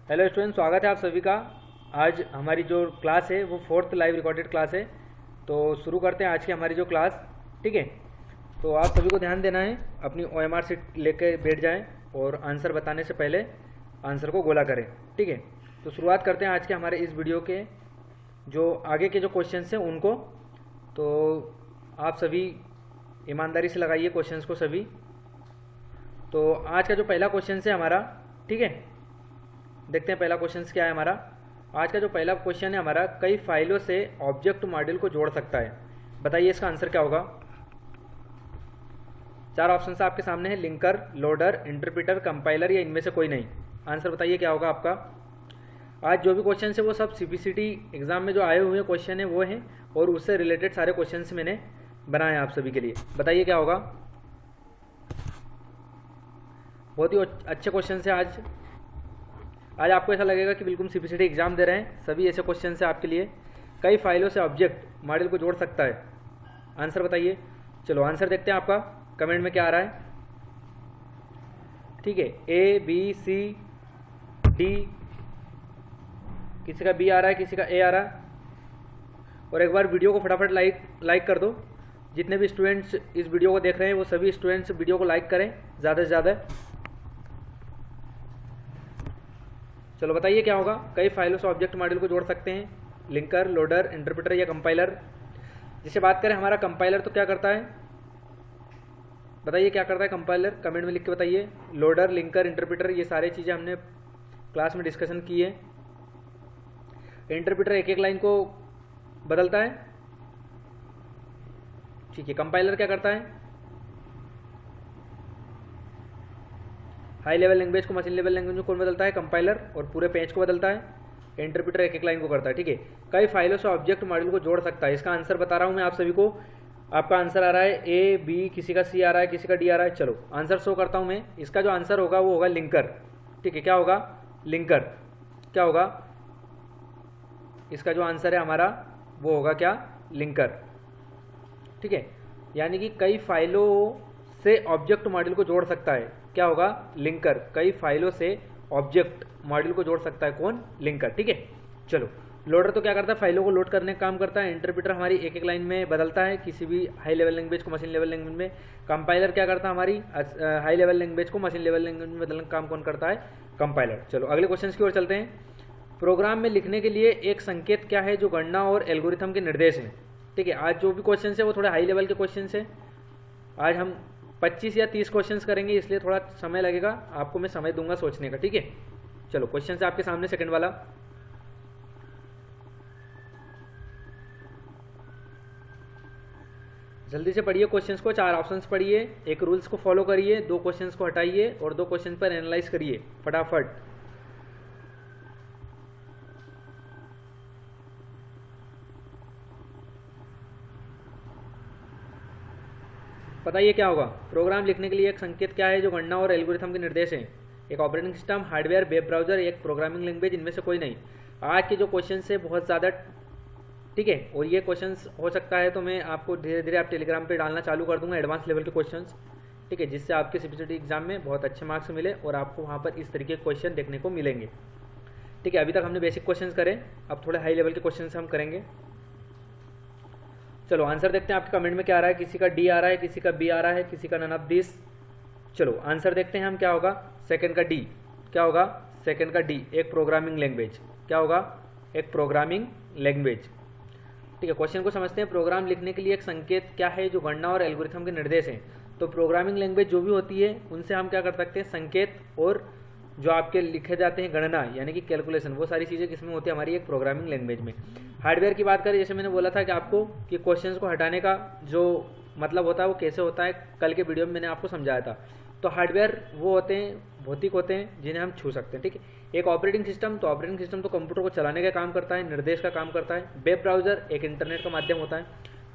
Hello student, स्वागत है आप सभी का। आज हमारी जो क्लास है वो फोर्थ लाइव रिकॉर्डेड क्लास है। तो शुरू करते हैं आज की हमारी जो क्लास। ठीक है, तो आप सभी को ध्यान देना है, अपनी OMR सीट लेके बैठ जाएं और आंसर बताने से पहले आंसर को गोला करें। ठीक है, तो शुरुआत करते हैं आज के हमारे इस वीडियो के जो आगे के जो क्वेश्चंस हैं उनको। तो आप सभी ईमानदारी से लगाइए क्वेश्चंस को सभी। तो आज का जो पहला क्वेश्चन है हमारा, ठीक है, देखते हैं पहला क्वेश्चन क्या है हमारा। आज का जो पहला क्वेश्चन है हमारा, कई फाइलों से ऑब्जेक्ट मॉड्यूल को जोड़ सकता है। बताइए इसका आंसर क्या होगा। चार ऑप्शन आपके सामने है, लिंकर, लोडर, इंटरप्रेटर, कंपाइलर या इनमें से कोई नहीं। आंसर बताइए क्या होगा आपका। आज जो भी क्वेश्चन है वो सब CPCT एग्जाम में जो आए हुए क्वेश्चन है वो हैं, और उससे रिलेटेड सारे क्वेश्चन मैंने बनाए हैं आप सभी के लिए। बताइए क्या होगा। बहुत ही अच्छे क्वेश्चन है आज आपको ऐसा लगेगा कि बिल्कुल CPCT एग्जाम दे रहे हैं। सभी ऐसे क्वेश्चन है आपके लिए। कई फाइलों से ऑब्जेक्ट मॉड्यूल को जोड़ सकता है। आंसर बताइए। चलो आंसर देखते हैं आपका कमेंट में क्या आ रहा है। ठीक है, A B C D, किसी का B आ रहा है, किसी का A आ रहा है। और एक बार वीडियो को फटाफट लाइक कर दो। जितने भी स्टूडेंट्स इस वीडियो को देख रहे हैं वो सभी स्टूडेंट्स वीडियो को लाइक करें ज़्यादा से ज़्यादा। चलो बताइए क्या होगा। कई फाइलों से ऑब्जेक्ट मॉड्यूल को जोड़ सकते हैं, लिंकर, लोडर, इंटरप्रेटर या कंपाइलर। जिसे बात करें हमारा कंपाइलर, तो क्या करता है बताइए क्या करता है कंपाइलर, कमेंट में लिख के बताइए। लोडर, लिंकर, इंटरप्रेटर ये सारी चीज़ें हमने क्लास में डिस्कशन की है। इंटरप्रेटर एक एक लाइन को बदलता है, ठीक है। कंपाइलर क्या करता है, हाई लेवल लैंग्वेज को मशीन लेवल लैंग्वेज में कौन बदलता है, कंपाइलर, और पूरे पेज को बदलता है। इंटरप्रेटर एक एक लाइन को करता है, ठीक है। कई फाइलों से ऑब्जेक्ट मॉड्यूल को जोड़ सकता है। इसका आंसर बता रहा हूं मैं आप सभी को। आपका आंसर आ रहा है A B, किसी का C आ रहा है, किसी का D आ रहा है। चलो आंसर शो करता हूं मैं। इसका जो आंसर होगा वो होगा लिंकर। ठीक है, क्या होगा, लिंकर। क्या होगा, इसका जो आंसर है हमारा वो होगा क्या, लिंकर। ठीक है, यानी कि कई फाइलों से ऑब्जेक्ट मॉड्यूल को जोड़ सकता है। क्या होगा, लिंकर। कई फाइलों से ऑब्जेक्ट मॉड्यूल को जोड़ सकता है कौन, लिंकर। ठीक है, चलो। लोडर तो क्या करता है, फाइलों को लोड करने का काम करता है। इंटरप्रेटर हमारी एक एक लाइन में बदलता है किसी भी हाई लेवल लैंग्वेज को मशीन लेवल लैंग्वेज में। कंपाइलर क्या करता है, हमारी हाई लेवल लैंग्वेज को मशीन लेवल लैंग्वेज में बदलने का काम कौन करता है, कंपाइलर। चलो अगले क्वेश्चन की ओर चलते हैं। प्रोग्राम में लिखने के लिए एक संकेत क्या है जो गणना और एल्गोरिथम के निर्देश हैं। ठीक है, आज जो भी क्वेश्चन है वो थोड़े हाई लेवल के क्वेश्चन है। आज हम 25 या 30 क्वेश्चंस करेंगे, इसलिए थोड़ा समय लगेगा आपको, मैं समय दूंगा सोचने का। ठीक है, चलो क्वेश्चन है आपके सामने सेकंड वाला। जल्दी से पढ़िए क्वेश्चंस को, चार ऑप्शंस पढ़िए, एक रूल्स को फॉलो करिए, दो क्वेश्चंस को हटाइए और दो क्वेश्चन पर एनालाइज करिए फटाफट। बताइए क्या होगा। प्रोग्राम लिखने के लिए एक संकेत क्या है जो गणना और एल्गोरिथम के निर्देश हैं। एक operating system, hardware, web browser, एक प्रोग्रामिंग लैंग्वेज, इनमें से कोई नहीं। आज के जो क्वेश्चन है बहुत ज़्यादा, ठीक है, और ये क्वेश्चंस हो सकता है तो मैं आपको धीरे धीरे आप टेलीग्राम पे डालना चालू कर दूंगा एडवांस लेवल के क्वेश्चंस। ठीक है, जिससे आपके CPCT एग्जाम में बहुत अच्छे मार्क्स मिले और आपको वहाँ पर इस तरीके के क्वेश्चन देखने को मिलेंगे। ठीक है, अभी तक हमने बेसिक क्वेश्चन करे, अब थोड़े हाई लेवल के क्वेश्चन हम करेंगे। चलो आंसर देखते हैं आपके कमेंट में क्या आ रहा है। किसी का D आ रहा है, किसी का B आ रहा है, किसी का नन ऑफ दिस। चलो आंसर देखते हैं हम क्या होगा। सेकंड का D, क्या होगा, सेकंड का D, एक प्रोग्रामिंग लैंग्वेज। क्या होगा, एक प्रोग्रामिंग लैंग्वेज। ठीक है, क्वेश्चन को समझते हैं। प्रोग्राम लिखने के लिए एक संकेत क्या है जो गणना और एल्गोरिथम के निर्देश हैं। तो प्रोग्रामिंग लैंग्वेज जो भी होती है उनसे हम क्या कर सकते हैं, संकेत, और जो आपके लिखे जाते हैं गणना यानी कि कैलकुलेशन, वो सारी चीज़ें किसमें होती है, हमारी एक प्रोग्रामिंग लैंग्वेज में। हार्डवेयर की बात करें, जैसे मैंने बोला था कि आपको कि क्वेश्चंस को हटाने का जो मतलब होता है वो कैसे होता है, कल के वीडियो में मैंने आपको समझाया था। तो हार्डवेयर वो होते हैं, भौतिक होते हैं, जिन्हें हम छू सकते हैं। ठीक है, एक ऑपरेटिंग सिस्टम, तो ऑपरेटिंग सिस्टम तो कंप्यूटर को चलाने का काम करता है, निर्देश का काम करता है। वेब ब्राउजर एक इंटरनेट का माध्यम होता है।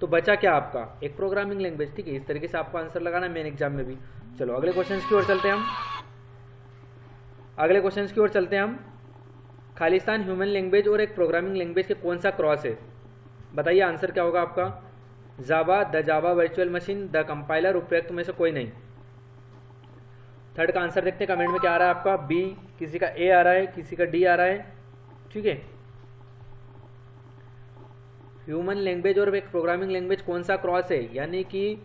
तो बचा क्या आपका, एक प्रोग्रामिंग लैंग्वेज। ठीक है, इस तरीके से आपको आंसर लगाना है मेन एग्जाम में भी। चलो अगले क्वेश्चन की ओर चलते हैं हम। अगले क्वेश्चन की ओर चलते हैं हम। खालिस्तान ह्यूमन लैंग्वेज और एक प्रोग्रामिंग लैंग्वेज के कौन सा क्रॉस है। बताइए आंसर क्या होगा आपका। Java, the Java virtual machine, the compiler, उपयुक्त में से कोई नहीं। थर्ड का आंसर देखते हैं कमेंट में क्या आ रहा है आपका। बी, किसी का ए आ रहा है, किसी का डी आ रहा है, ठीक है। ह्यूमन लैंग्वेज और एक प्रोग्रामिंग लैंग्वेज कौन सा क्रॉस है, यानी कि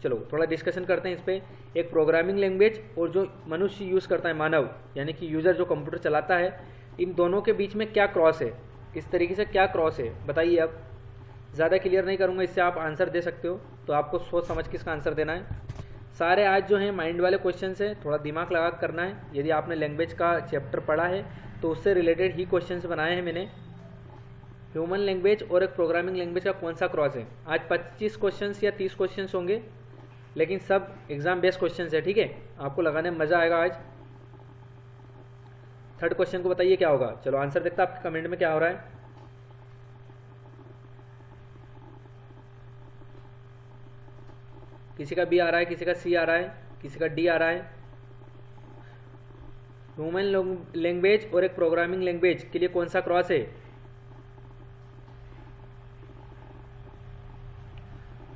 चलो थोड़ा डिस्कशन करते हैं इस पर। एक प्रोग्रामिंग लैंग्वेज और जो मनुष्य यूज़ करता है, मानव यानी कि यूज़र जो कंप्यूटर चलाता है, इन दोनों के बीच में क्या क्रॉस है, इस तरीके से क्या क्रॉस है बताइए। अब ज़्यादा क्लियर नहीं करूँगा, इससे आप आंसर दे सकते हो, तो आपको सोच समझ के इसका आंसर देना है। सारे आज जो हैं माइंड वाले क्वेश्चन है, थोड़ा दिमाग लगा कर करना है। यदि आपने लैंग्वेज का चैप्टर पढ़ा है तो उससे रिलेटेड ही क्वेश्चंस बनाए हैं मैंने। ह्यूमन लैंग्वेज और एक प्रोग्रामिंग लैंग्वेज का कौन सा क्रॉस है। आज 25 क्वेश्चंस या 30 क्वेश्चंस होंगे, लेकिन सब एग्जाम बेस्ड क्वेश्चंस है, ठीक है। आपको लगाने में मज़ा आएगा आज। थर्ड क्वेश्चन को बताइए क्या होगा। चलो आंसर देखता आपके कमेंट में क्या हो रहा है। किसी का बी आ रहा है, किसी का सी आ रहा है, किसी का डी आ रहा है। ह्यूमन लैंग्वेज और एक प्रोग्रामिंग लैंग्वेज के लिए कौन सा क्रॉस है।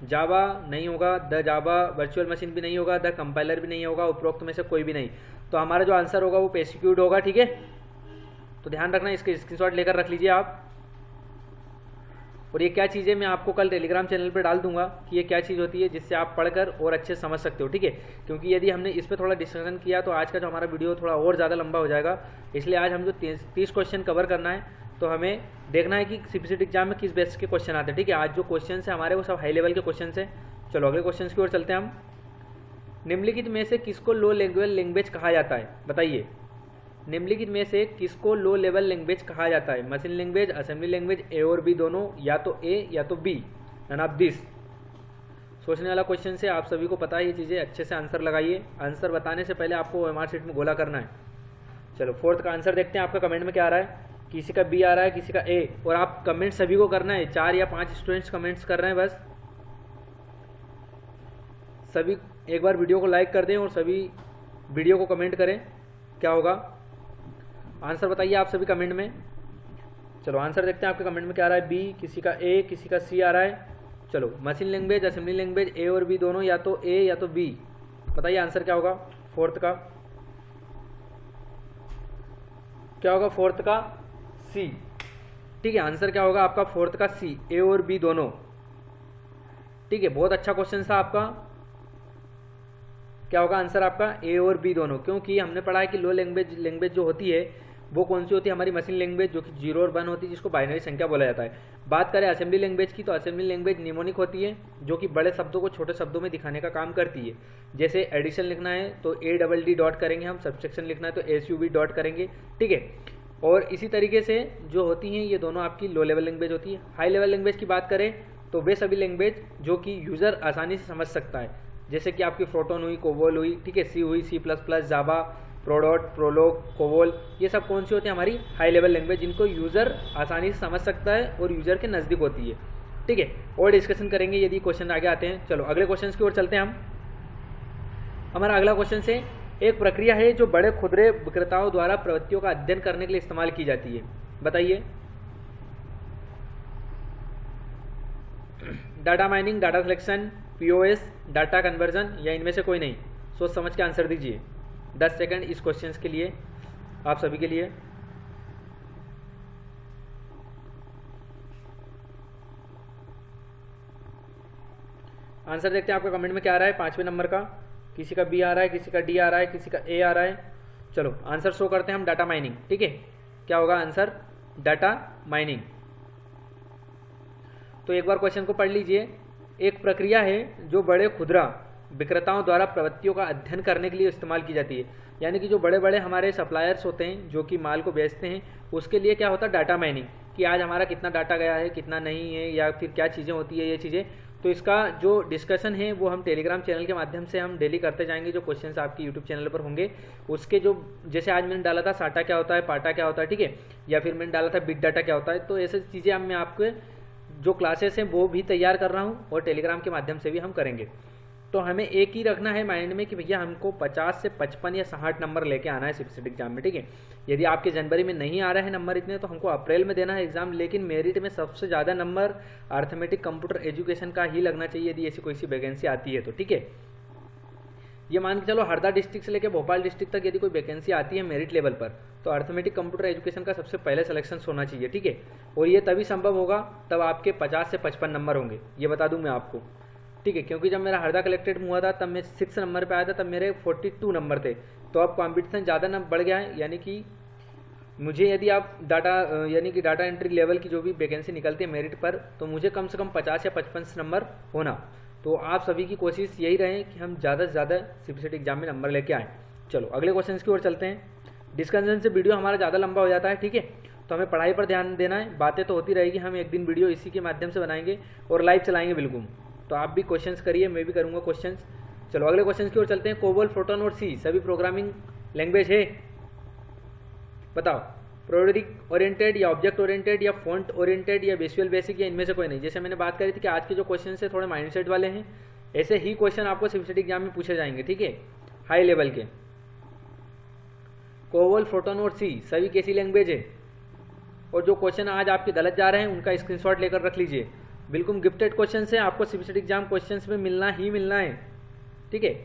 जावा नहीं होगा, द जावा वर्चुअल मशीन भी नहीं होगा, द कंपाइलर भी नहीं होगा, उपरोक्त में से कोई भी नहीं। तो हमारा जो आंसर होगा वो पेसिक्यूट होगा, ठीक है। तो ध्यान रखना, इसके स्क्रीनशॉट लेकर रख लीजिए आप। और ये क्या चीज़ है मैं आपको कल टेलीग्राम चैनल पर डाल दूंगा कि ये क्या चीज़ होती है, जिससे आप पढ़कर और अच्छे समझ सकते हो, ठीक है। क्योंकि यदि हमने इस पर थोड़ा डिस्कशन किया तो आज का जो हमारा वीडियो थोड़ा और ज़्यादा लंबा हो जाएगा। इसलिए आज हम जो 30 क्वेश्चन कवर करना है, तो हमें देखना है कि सीपीसीटी एग्जाम में किस बेस के क्वेश्चन आते हैं, ठीक है। आज जो क्वेश्चन है हमारे वो सब हाई लेवल के क्वेश्चन है। चलो अगले क्वेश्चन की ओर चलते हैं हम। निम्नलिखित में से किसको लो लेवल लैंग्वेज कहा जाता है बताइए। निम्नलिखित में से किसको लो लेवल लैंग्वेज कहा जाता है। मशीन लैंग्वेज, असेंबली लैंग्वेज, ए और बी दोनों, या तो ए या तो बी, नन ऑफ दिस। सोचने वाला क्वेश्चन से आप सभी को पता है ये चीज़ें, अच्छे से आंसर लगाइए। आंसर बताने से पहले आपको ओएमआर शीट में गोला करना है। चलो फोर्थ का आंसर देखते हैं आपका कमेंट में क्या आ रहा है। किसी का बी आ रहा है, किसी का ए, और आप कमेंट सभी को करना है। 4 या 5 स्टूडेंट्स कमेंट्स कर रहे हैं बस। सभी एक बार वीडियो को लाइक कर दें और सभी वीडियो को कमेंट करें, क्या होगा। आंसर बताइए आप सभी कमेंट में। चलो आंसर देखते हैं आपके कमेंट में क्या आ रहा है। बी, किसी का ए, किसी का सी आ रहा है। चलो मशीन लैंग्वेज, असेंबली लैंग्वेज, ए और बी दोनों, या तो ए या तो बी। बताइए आंसर क्या होगा फोर्थ का। क्या होगा फोर्थ का सी, ठीक है। आंसर क्या होगा आपका फोर्थ का सी, ए और बी दोनों, ठीक है। बहुत अच्छा क्वेश्चन था आपका। क्या होगा आंसर आपका ए और बी दोनों, क्योंकि हमने पढ़ा है कि लो लैंग्वेज जो होती है वो कौन सी होती है, हमारी मशीन लैंग्वेज, जो कि 0 और 1 होती है, जिसको बाइनरी संख्या बोला जाता है। बात करें असेंबली लैंग्वेज की, तो असेंबली लैंग्वेज निमोनिक होती है, जो कि बड़े शब्दों को छोटे शब्दों में दिखाने का काम करती है। जैसे एडिशन लिखना है तो ADD डॉट करेंगे हम, सब्सट्रैक्शन लिखना है तो SUB डॉट करेंगे, ठीक है। और इसी तरीके से जो होती हैं ये दोनों आपकी लो लेवल लैंग्वेज होती है। हाई लेवल लैंग्वेज की बात करें तो वे सभी लैंग्वेज जो कि यूज़र आसानी से समझ सकता है, जैसे कि आपकी फोटोन हुई, कोबोल हुई, ठीक है, सी हुई, C++, जावा, प्रोडॉट, प्रोलॉग, कोबोल, ये सब कौन सी होती है हमारी हाई लेवल लैंग्वेज, जिनको यूज़र आसानी से समझ सकता है और यूज़र के नज़दीक होती है, ठीक है। और डिस्कशन करेंगे यदि क्वेश्चन आगे आते हैं। चलो अगले क्वेश्चन की ओर चलते हैं हम। हमारा अगला क्वेश्चन से, एक प्रक्रिया है जो बड़े खुदरे विक्रेताओं द्वारा प्रवृत्तियों का अध्ययन करने के लिए इस्तेमाल की जाती है, बताइए। Data mining, data selection, POS, data conversion, या इनमें से कोई नहीं। सोच समझ के आंसर दीजिए। 10 सेकंड इस क्वेश्चन के लिए, आप सभी के लिए। आंसर देखते हैं आपका कमेंट में क्या आ रहा है 5वें नंबर का। किसी का बी आ रहा है, किसी का डी आ रहा है, किसी का ए आ रहा है। चलो आंसर शो करते हैं हम, डाटा माइनिंग, ठीक है। क्या होगा आंसर, डाटा माइनिंग। तो एक बार क्वेश्चन को पढ़ लीजिए। एक प्रक्रिया है जो बड़े खुदरा विक्रेताओं द्वारा प्रवृत्तियों का अध्ययन करने के लिए इस्तेमाल की जाती है, यानी कि जो बड़े बड़े हमारे सप्लायर्स होते हैं जो कि माल को बेचते हैं, उसके लिए क्या होता है डाटा माइनिंग, कि आज हमारा कितना डाटा गया है, कितना नहीं है, या फिर क्या चीज़ें होती है ये चीज़ें। तो इसका जो डिस्कशन है वो हम टेलीग्राम चैनल के माध्यम से हम डेली करते जाएंगे। जो क्वेश्चंस आपकी यूट्यूब चैनल पर होंगे उसके जो, जैसे आज मैंने डाला था साटा क्या होता है, पाटा क्या होता है, ठीक है, या फिर मैंने डाला था बिग डाटा क्या होता है, तो ऐसी चीज़ें मैं आपके जो क्लासेस हैं वो भी तैयार कर रहा हूँ और टेलीग्राम के माध्यम से भी हम करेंगे। तो हमें एक ही रखना है माइंड में कि भैया हमको 50 से 55 या 60 नंबर लेके आना है सीपीसीटी एग्जाम में, ठीक है। यदि आपके जनवरी में नहीं आ रहे हैं नंबर इतने, तो हमको अप्रैल में देना है एग्जाम, लेकिन मेरिट में सबसे ज़्यादा नंबर अर्थमेटिक कंप्यूटर एजुकेशन का ही लगना चाहिए यदि ऐसी कोई सी वैकेंसी आती है तो, ठीक है। ये मान के चलो हरदा डिस्ट्रिक्ट से लेकर भोपाल डिस्ट्रिक्ट तक यदि कोई वैकेंसी आती है मेरिट लेवल पर, तो अर्थमेटिक कंप्यूटर एजुकेशन का सबसे पहले सिलेक्शन होना चाहिए, ठीक है। और ये तभी संभव होगा तब आपके 50 से 55 नंबर होंगे, ये बता दूं मैं आपको, ठीक है। क्योंकि जब मेरा हरदा कलेक्टेड हुआ था तब मैं 6 नंबर पे आया था, तब मेरे 42 नंबर थे। तो अब कॉम्पिटिशन ज़्यादा न बढ़ गया है, यानी कि मुझे यदि आप यानी कि डाटा एंट्री लेवल की जो भी वैकेंसी निकलती है मेरिट पर, तो मुझे कम से कम 50 या 55 नंबर होना। तो आप सभी की कोशिश यही रहे कि हम ज़्यादा से ज़्यादा सीपीसीटी एग्जाम में नंबर लेके आएँ। चलो अगले क्वेश्चन की ओर चलते हैं। डिस्कशन से वीडियो हमारा ज़्यादा लंबा हो जाता है, ठीक है, तो हमें पढ़ाई पर ध्यान देना है। बातें तो होती रहेगी, हम एक दिन वीडियो इसी के माध्यम से बनाएंगे और लाइव चलाएंगे बिल्कुल। तो आप भी क्वेश्चंस करिए, मैं भी करूँगा क्वेश्चंस। चलो अगले क्वेश्चन की ओर चलते हैं। कोबोल, फोटोन और सी सभी प्रोग्रामिंग लैंग्वेज है, बताओ। प्रोडक्ट ओरिएंटेड या ऑब्जेक्ट ओरिएंटेड या फॉन्ट ओरिएंटेड या विजुअल बेसिक या इनमें से कोई नहीं। जैसे मैंने बात करी थी कि आज के जो क्वेश्चन है थोड़े माइंडसेट वाले हैं, ऐसे ही क्वेश्चन आपको सीपीसीटी एग्जाम में पूछे जाएंगे, ठीक है, हाई लेवल के। कोबोल, फोटोन और सी सभी कैसी लैंग्वेज है, और जो क्वेश्चन आज आपके गलत जा रहे हैं उनका स्क्रीनशॉट लेकर रख लीजिए। बिल्कुल गिफ्टेड क्वेश्चन है, आपको सीपीसीटी एग्जाम क्वेश्चन में मिलना ही मिलना है, ठीक है।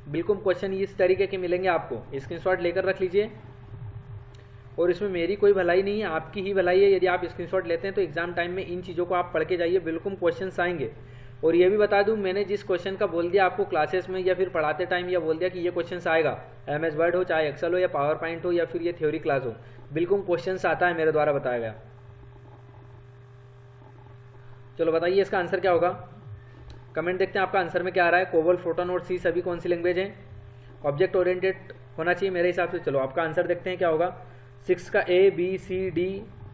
बिल्कुल क्वेश्चन इस तरीके के मिलेंगे आपको, स्क्रीनशॉट लेकर रख लीजिए। और इसमें मेरी कोई भलाई नहीं है, आपकी ही भलाई है। यदि आप स्क्रीनशॉट लेते हैं तो एग्जाम टाइम में इन चीज़ों को आप पढ़ के जाइए, बिल्कुल क्वेश्चंस आएंगे। और ये भी बता दूं, मैंने जिस क्वेश्चन का बोल दिया आपको क्लासेस में या फिर पढ़ाते टाइम, या बोल दिया कि ये क्वेश्चन आएगा, MS वर्ड हो, चाहे एक्सेल हो या पावर पॉइंट हो या फिर ये थ्योरी क्लास हो, बिल्कुल क्वेश्चन आता है मेरे द्वारा बताया गया। चलो बताइए इसका आंसर क्या होगा, कमेंट देखते हैं आपका आंसर में क्या आ रहा है। कोबोल, फोटोन और सी सभी कौन सी लैंग्वेज है, ऑब्जेक्ट ओरिएंटेड होना चाहिए मेरे हिसाब से। चलो आपका आंसर देखते हैं क्या होगा। 6 का ABCD,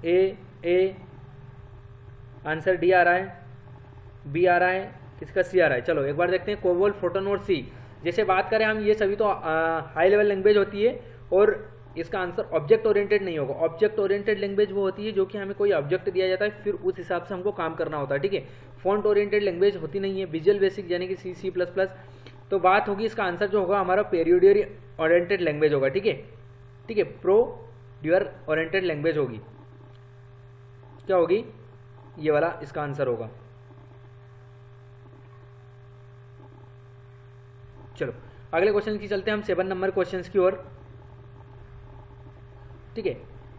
ए आंसर डी आ रहा है, बी आ रहा है, किसका सी आ रहा है। चलो एक बार देखते हैं। कोबोल, फोटोन और सी जैसे बात करें हम, ये सभी तो हाई लेवल लैंग्वेज होती है, और इसका आंसर ऑब्जेक्ट ओरिएंटेड नहीं होगा। ऑब्जेक्ट ओरिएंटेड लैंग्वेज वो होती है जो कि हमें कोई ऑब्जेक्ट दिया जाता है, फिर उस हिसाब से हमको काम करना होता है, ठीक है। फॉन्ट ओरिएंटेड लैंग्वेज होती नहीं है। विजुअल बेसिक यानी कि C++। तो बात होगी इसका आंसर जो होगा हमारा पेरियोडियर ओरिएंटेड लैंग्वेज होगा, ठीक है, ठीक है, प्रोड्यूर ओरिएंटेड लैंग्वेज होगी। क्या होगी, ये वाला इसका आंसर होगा। चलो अगले क्वेश्चन की चलते हैं हम 7 नंबर क्वेश्चन की ओर, ठीक है।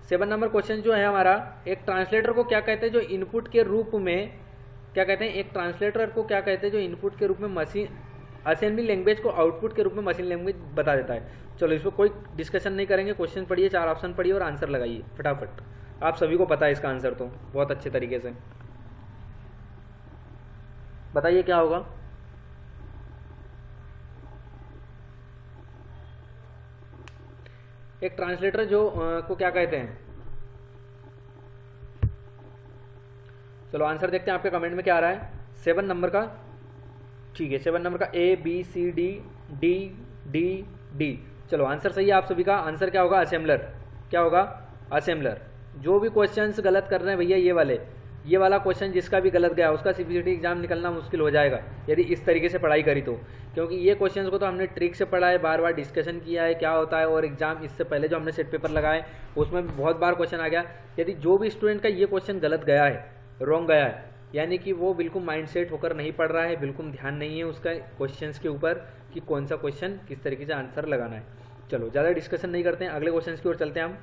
7 नंबर क्वेश्चन जो है हमारा, एक ट्रांसलेटर को क्या कहते हैं जो इनपुट के रूप में, क्या कहते हैं, एक ट्रांसलेटर को क्या कहते हैं जो इनपुट के रूप में मशीन असेंबली लैंग्वेज को आउटपुट के रूप में मशीन लैंग्वेज बता देता है। चलो इस पर कोई डिस्कशन नहीं करेंगे, क्वेश्चन पढ़िए, 4 ऑप्शन पढ़िए और आंसर लगाइए फटाफट। आप सभी को पता है इसका आंसर तो बहुत अच्छे तरीके से। बताइए क्या होगा। एक ट्रांसलेटर जो को क्या कहते हैं, चलो आंसर देखते हैं आपके कमेंट में क्या आ रहा है। 7 नंबर का, ठीक है, 7 नंबर का ABCD चलो आंसर सही है आप सभी का। आंसर क्या होगा, असेंबलर। क्या होगा, असेंबलर। जो भी क्वेश्चंस गलत कर रहे हैं भैया, ये वाला क्वेश्चन जिसका भी गलत गया उसका सीपीसीटी एग्जाम निकलना मुश्किल हो जाएगा यदि इस तरीके से पढ़ाई करी तो। क्योंकि ये क्वेश्चंस को तो हमने ट्रिक से पढ़ा है, बार बार डिस्कशन किया है क्या होता है, और एग्जाम इससे पहले जो हमने सेट पेपर लगाए उसमें भी बहुत बार क्वेश्चन आ गया। यदि जो भी स्टूडेंट का ये क्वेश्चन गलत गया है, रॉन्ग गया है, यानी कि वो बिल्कुल माइंडसेट होकर नहीं पढ़ रहा है, बिल्कुल ध्यान नहीं है उसका क्वेश्चंस के ऊपर कि कौन सा क्वेश्चन किस तरीके से आंसर लगाना है। चलो ज़्यादा डिस्कशन नहीं करते हैं, अगले क्वेश्चन की ओर चलते हैं हम।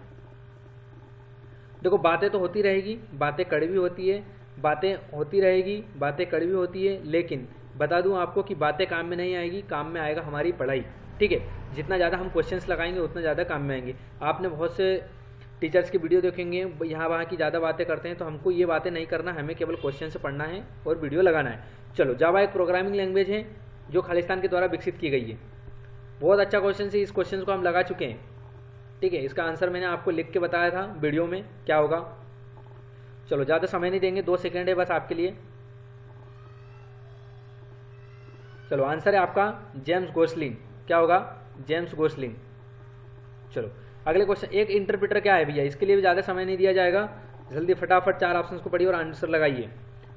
देखो बातें तो होती रहेगी, बातें कड़वी होती है, बातें होती रहेगी, बातें कड़वी होती है, लेकिन बता दूं आपको कि बातें काम में नहीं आएगी, काम में आएगा हमारी पढ़ाई, ठीक है। जितना ज़्यादा हम क्वेश्चंस लगाएंगे उतना ज़्यादा काम में आएंगे। आपने बहुत से टीचर्स की वीडियो देखेंगे, यहाँ वहाँ की ज़्यादा बातें करते हैं, तो हमको ये बातें नहीं करना, हमें केवल क्वेश्चन से पढ़ना है और वीडियो लगाना है। चलो जावा एक प्रोग्रामिंग लैंग्वेज है जो खालिस्तान के द्वारा विकसित की गई है। बहुत अच्छा क्वेश्चन है, इस क्वेश्चन को हम लगा चुके हैं, ठीक है। इसका आंसर मैंने आपको लिख के बताया था वीडियो में, क्या होगा। चलो ज़्यादा समय नहीं देंगे, 2 सेकेंड है बस आपके लिए। चलो आंसर है आपका जेम्स गोसलिंग। क्या होगा, जेम्स गोसलिंग। चलो अगले क्वेश्चन, एक इंटरप्रेटर क्या है भैया, इसके लिए भी ज़्यादा समय नहीं दिया जाएगा, जल्दी फटाफट 4 ऑप्शंस को पढ़िए और आंसर लगाइए।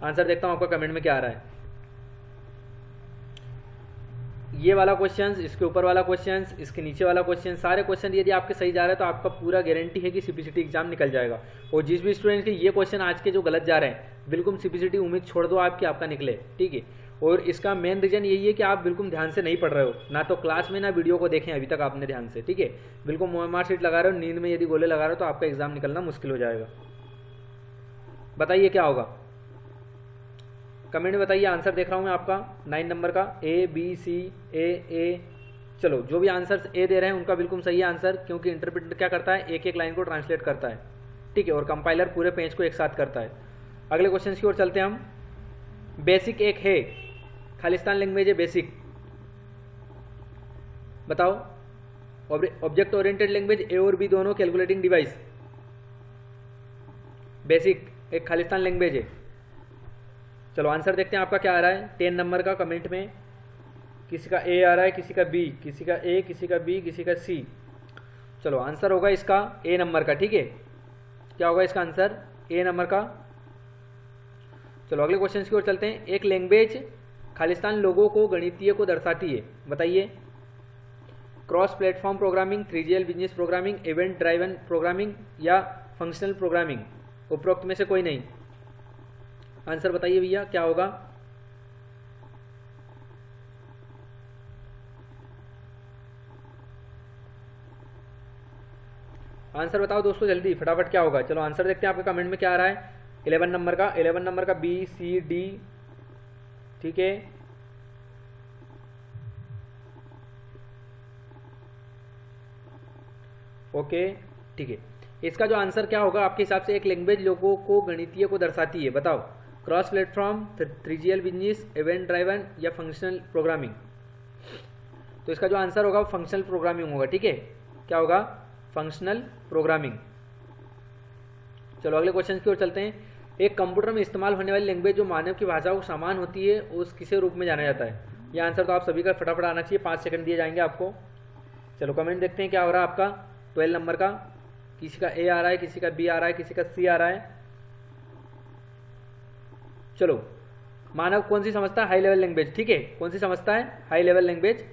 आंसर देखता हूँ आपका कमेंट में क्या आ रहा है। ये वाला क्वेश्चन, इसके ऊपर वाला क्वेश्चन, इसके नीचे वाला क्वेश्चन, सारे क्वेश्चन यदि आपके सही जा रहे हैं तो आपका पूरा गारंटी है कि सीपीसीटी एग्जाम निकल जाएगा। और जिस भी स्टूडेंट के ये क्वेश्चन आज के जो गलत जा रहे हैं, बिल्कुल सीपीसीटी उम्मीद छोड़ दो आपका निकले, ठीक है। और इसका मेन रीजन यही है कि आप बिल्कुल ध्यान से नहीं पढ़ रहे हो, ना तो क्लास में ना वीडियो को देखें अभी तक आपने ध्यान से, ठीक है। बिल्कुल मार्क शीट लगा रहे हो, नींद में यदि गोले लगा रहे हो तो आपका एग्जाम निकलना मुश्किल हो जाएगा। बताइए क्या होगा, कमेंट में बताइए। आंसर देख रहा हूँ मैं आपका 9 नंबर का A B C A। चलो जो भी आंसर ए दे रहे हैं उनका बिल्कुल सही आंसर, क्योंकि इंटरप्रेटर क्या करता है, एक एक लाइन को ट्रांसलेट करता है, ठीक है, और कंपाइलर पूरे पेज को एक साथ करता है। अगले क्वेश्चन की ओर चलते हैं हम। बेसिक एक है, खालिस्तान लैंग्वेज है बेसिक, बताओ। ऑब्जेक्ट ओरिएंटेड लैंग्वेज ए और बी दोनों कैलकुलेटिंग डिवाइस। बेसिक एक खालिस्तान लैंग्वेज है। चलो आंसर देखते हैं आपका क्या आ रहा है 10 नंबर का। कमेंट में किसी का ए आ रहा है, किसी का बी, किसी का ए, किसी का बी, किसी का सी। चलो आंसर होगा इसका ए नंबर का, ठीक है। क्या होगा इसका आंसर, ए नंबर का। चलो अगले क्वेश्चन की ओर चलते हैं। एक लैंग्वेज खालिस्तान लोगों को गणितीय को दर्शाती है, बताइए। Cross platform programming, 3GL business programming, event driven programming या फंक्शनल प्रोग्रामिंग, उपरोक्त में से कोई नहीं। आंसर बताइए भैया क्या होगा। आंसर बताओ दोस्तों जल्दी फटाफट क्या होगा। चलो आंसर देखते हैं आपके कमेंट में क्या आ रहा है। 11 नंबर का बी सी डी, ठीक है। ओके ठीक है। इसका जो आंसर क्या होगा आपके हिसाब से, एक लैंग्वेज लोगों को गणितीय को दर्शाती है, बताओ। Cross platform, 3GL business, event driven या फंक्शनल प्रोग्रामिंग। तो इसका जो आंसर होगा फंक्शनल प्रोग्रामिंग होगा, ठीक है। क्या होगा, फंक्शनल प्रोग्रामिंग। चलो अगले क्वेश्चन की ओर चलते हैं। एक कंप्यूटर में इस्तेमाल होने वाली लैंग्वेज जो मानव की भाषा को समान होती है उस किसे रूप में जाना जाता है। यह आंसर तो आप सभी का फटाफट आना चाहिए, 5 सेकंड दिए जाएंगे आपको। चलो कमेंट देखते हैं क्या हो रहा है आपका 12 नंबर का। किसी का ए आ रहा है, किसी का बी आ रहा है, किसी का सी आ रहा है। चलो मानव कौन सी समझता है, हाई लेवल लैंग्वेज, ठीक है। कौन सी समझता है, हाई लेवल लैंग्वेज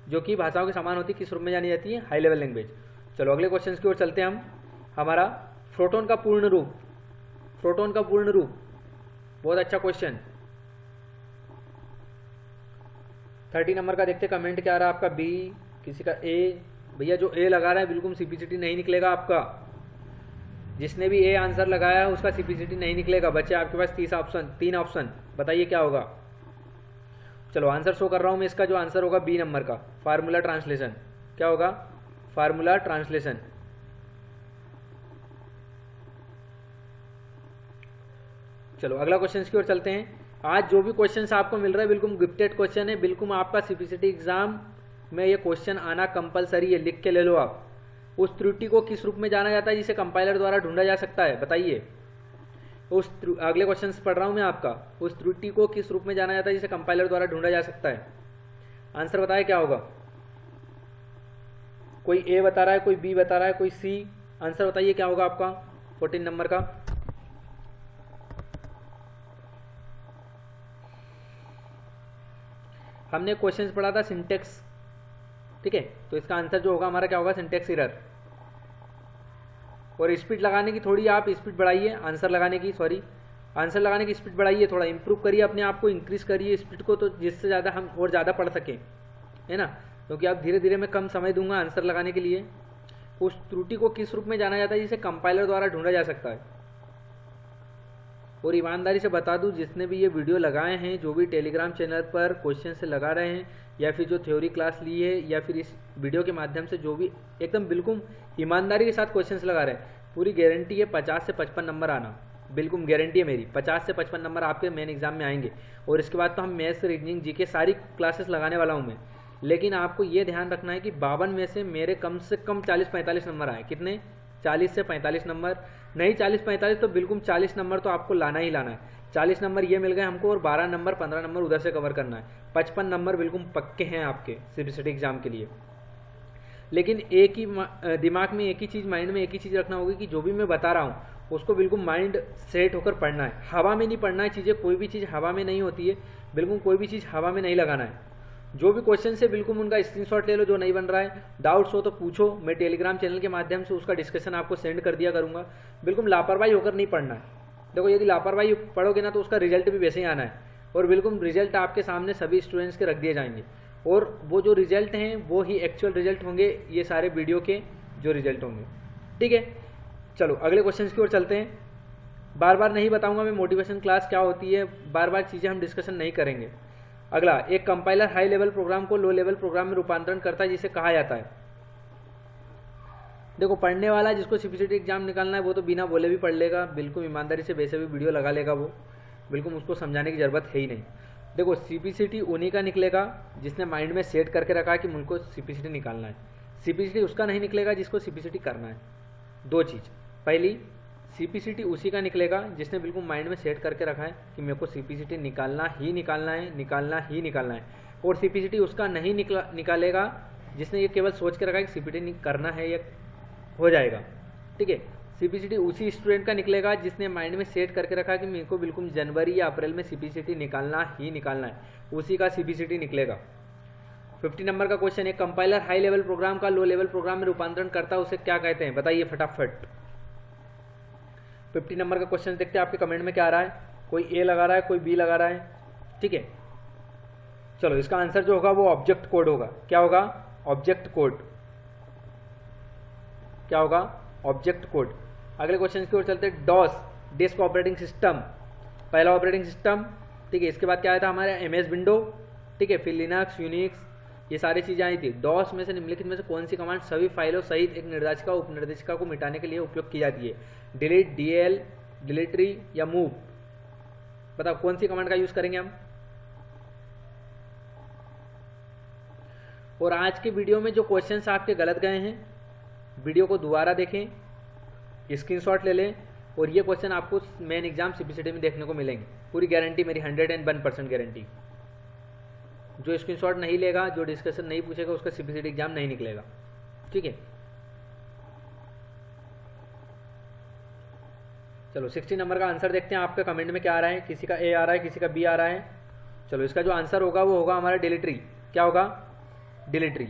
जो कि भाषाओं के समान होती है, किस रूप में जानी जाती है, हाई लेवल लैंग्वेज। चलो अगले क्वेश्चन की ओर चलते हैं हम। हमारा प्रोटॉन का पूर्ण रूप, प्रोटॉन का पूर्ण रूप, बहुत अच्छा क्वेश्चन। 30 नंबर का देखते कमेंट क्या आ रहा है आपका बी, किसी का ए। भैया जो ए लगा रहा है बिल्कुल सीपीसीटी नहीं निकलेगा आपका। जिसने भी ए आंसर लगाया है उसका सीपीसीटी नहीं निकलेगा। बच्चे आपके पास 3 ऑप्शन, बताइए क्या होगा। चलो आंसर शो कर रहा हूं मैं। इसका जो आंसर होगा बी नंबर का, फार्मूला ट्रांसलेशन। क्या होगा, फार्मूला ट्रांसलेशन। चलो अगला क्वेश्चन की ओर चलते हैं। आज जो भी क्वेश्चन आपको मिल रहा है बिल्कुल गिफ्टेड क्वेश्चन है, बिल्कुल आपका सीपीसीटी एग्जाम में ये क्वेश्चन आना कंपलसरी है, लिख के ले लो आप। उस त्रुटि को किस रूप में जाना जाता है जिसे कंपाइलर द्वारा ढूंढा जा सकता है, बताइए। अगले क्वेश्चन पढ़ रहा हूं मैं आपका। उस त्रुटि को किस रूप में जाना जाता है जिसे कंपाइलर द्वारा ढूंढा जा सकता है। आंसर बताए क्या होगा। कोई ए बता रहा है, कोई बी बता रहा है, कोई सी। आंसर बताइए क्या होगा आपका 14 नंबर का। हमने क्वेश्चन पढ़ा था सिंटेक्स, ठीक है। तो इसका आंसर जो होगा हमारा क्या होगा, सिंटेक्स एरर। और स्पीड लगाने की थोड़ी आप स्पीड बढ़ाइए, आंसर लगाने की, सॉरी आंसर लगाने की स्पीड बढ़ाइए, थोड़ा इंप्रूव करिए अपने आप को, इंक्रीज करिए स्पीड को, तो जिससे ज़्यादा हम और ज़्यादा पढ़ सकें, है ना। क्योंकि आप धीरे धीरे मैं कम समय दूंगा आंसर लगाने के लिए। उस त्रुटि को किस रूप में जाना जाता है जिसे कंपाइलर द्वारा ढूंढा जा सकता है। और ईमानदारी से बता दूं, जिसने भी ये वीडियो लगाए हैं, जो भी टेलीग्राम चैनल पर क्वेश्चन से लगा रहे हैं या फिर जो थ्योरी क्लास ली है या फिर इस वीडियो के माध्यम से जो भी एकदम बिल्कुल ईमानदारी के साथ क्वेश्चन लगा रहे हैं, पूरी गारंटी है 50 से 55 नंबर आना, बिल्कुल गारंटी है मेरी। 50 से 55 नंबर आपके मेन एग्जाम में आएंगे। और इसके बाद तो हम मैथ्स, रीजनिंग, जीके सारी क्लासेस लगाने वाला हूँ मैं। लेकिन आपको ये ध्यान रखना है कि 52 में से मेरे कम से कम 40-45 नंबर आए। कितने, 40 से 45 नंबर, नहीं 40-45 तो बिल्कुल 40 नंबर तो आपको लाना ही लाना है। 40 नंबर ये मिल गए हमको और 12 नंबर 15 नंबर उधर से कवर करना है। 55 नंबर बिल्कुल पक्के हैं आपके सीपीसीटी एग्जाम के लिए। लेकिन एक ही दिमाग में एक ही चीज़, माइंड में एक ही चीज़ रखना होगी कि जो भी मैं बता रहा हूँ उसको बिल्कुल माइंड सेट होकर पढ़ना है। हवा में नहीं पढ़ना है चीज़ें, कोई भी चीज़ हवा में नहीं होती है, बिल्कुल कोई भी चीज़ हवा में नहीं लगाना है। जो भी क्वेश्चन है बिल्कुल उनका स्क्रीनशॉट ले लो, जो नहीं बन रहा है, डाउट्स हो तो पूछो, मैं टेलीग्राम चैनल के माध्यम से उसका डिस्कशन आपको सेंड कर दिया करूँगा। बिल्कुल लापरवाही होकर नहीं पढ़ना है। देखो यदि लापरवाही पढ़ोगे ना तो उसका रिजल्ट भी वैसे ही आना है, और बिल्कुल रिजल्ट आपके सामने सभी स्टूडेंट्स के रख दिए जाएंगे, और वो जो रिजल्ट हैं वो ही एक्चुअल रिजल्ट होंगे, ये सारे वीडियो के जो रिजल्ट होंगे। ठीक है, चलो अगले क्वेश्चन की ओर चलते हैं। बार बार नहीं बताऊंगा मैं मोटिवेशन क्लास क्या होती है, बार बार चीज़ें हम डिस्कशन नहीं करेंगे। अगला, एक कंपाइलर हाई लेवल प्रोग्राम को लो लेवल प्रोग्राम में रूपांतरण करता है, जिसे कहा जाता है। देखो पढ़ने वाला जिसको सीपीसीटी एग्जाम निकालना है वो तो बिना बोले भी पढ़ लेगा, बिल्कुल ईमानदारी से वैसे भी वीडियो लगा लेगा, वो बिल्कुल उसको समझाने की ज़रूरत है ही नहीं। देखो सीपीसीटी उन्हीं का निकलेगा जिसने माइंड में सेट करके रखा है कि मुझको सीपीसीटी निकालना है। सीपीसीटी उसका नहीं निकलेगा जिसको सीपीसीटी करना है। दो चीज़, पहली सीपीसीटी उसी का निकलेगा जिसने बिल्कुल माइंड में सेट करके रखा है कि मेरे को सीपीसीटी निकालना ही निकालना है, निकालना ही निकालना है। और सीपीसीटी उसका नहीं निकालेगा जिसने ये केवल सोच के रखा है कि सीपीसीटी करना है या हो जाएगा। ठीक है, सीपीसीटी उसी स्टूडेंट का निकलेगा जिसने माइंड में सेट करके रखा कि मेरे को बिल्कुल जनवरी या अप्रैल में सीपीसीटी निकालना ही निकालना है, उसी का सीपीसीटी निकलेगा। 50 नंबर का क्वेश्चन है, कंपाइलर हाई लेवल प्रोग्राम का लो लेवल प्रोग्राम में रूपांतरण करता है, उसे क्या कहते हैं, बताइए फटाफट। 50 नंबर का क्वेश्चन देखते हैं आपके कमेंट में क्या आ रहा है। कोई ए लगा रहा है, कोई बी लगा रहा है। ठीक है, चलो इसका आंसर जो होगा वो ऑब्जेक्ट कोड होगा। क्या होगा, ऑब्जेक्ट कोड। क्या होगा, ऑब्जेक्ट कोड। अगले क्वेश्चन की ओर चलते हैं। डॉस, डेस्क ऑपरेटिंग सिस्टम, पहला ऑपरेटिंग सिस्टम। ठीक है, इसके बाद क्या आया था हमारे एमएस विंडो। ठीक है, फिर लिनक्स, यूनिक्स, ये सारी चीज़ें आई थी। डॉस में से निम्नलिखित में से कौन सी कमांड सभी फाइलों सहित एक निर्देशिका उपनिर्देशिका को मिटाने के लिए उपयोग की जाती है। डिलीट, डीएल, डिलीटरी या मूव, बताओ कौन सी कमांड का यूज करेंगे हम। और आज के वीडियो में जो क्वेश्चंस आपके गलत गए हैं, वीडियो को दोबारा देखें, स्क्रीनशॉट ले लें, और ये क्वेश्चन आपको मेन एग्जाम सीपीसीटी में देखने को मिलेंगे। पूरी गारंटी मेरी 101% गारंटी। जो स्क्रीनशॉट नहीं लेगा, जो डिस्कशन नहीं पूछेगा, उसका सीपीसीटी एग्जाम नहीं निकलेगा। ठीक है, चलो 60 नंबर का आंसर देखते हैं आपका कमेंट में क्या आ रहा है। किसी का ए आ रहा है, किसी का बी आ रहा है। चलो इसका जो आंसर होगा वो होगा हमारा डिलीटरी। क्या होगा, डिलीटरी,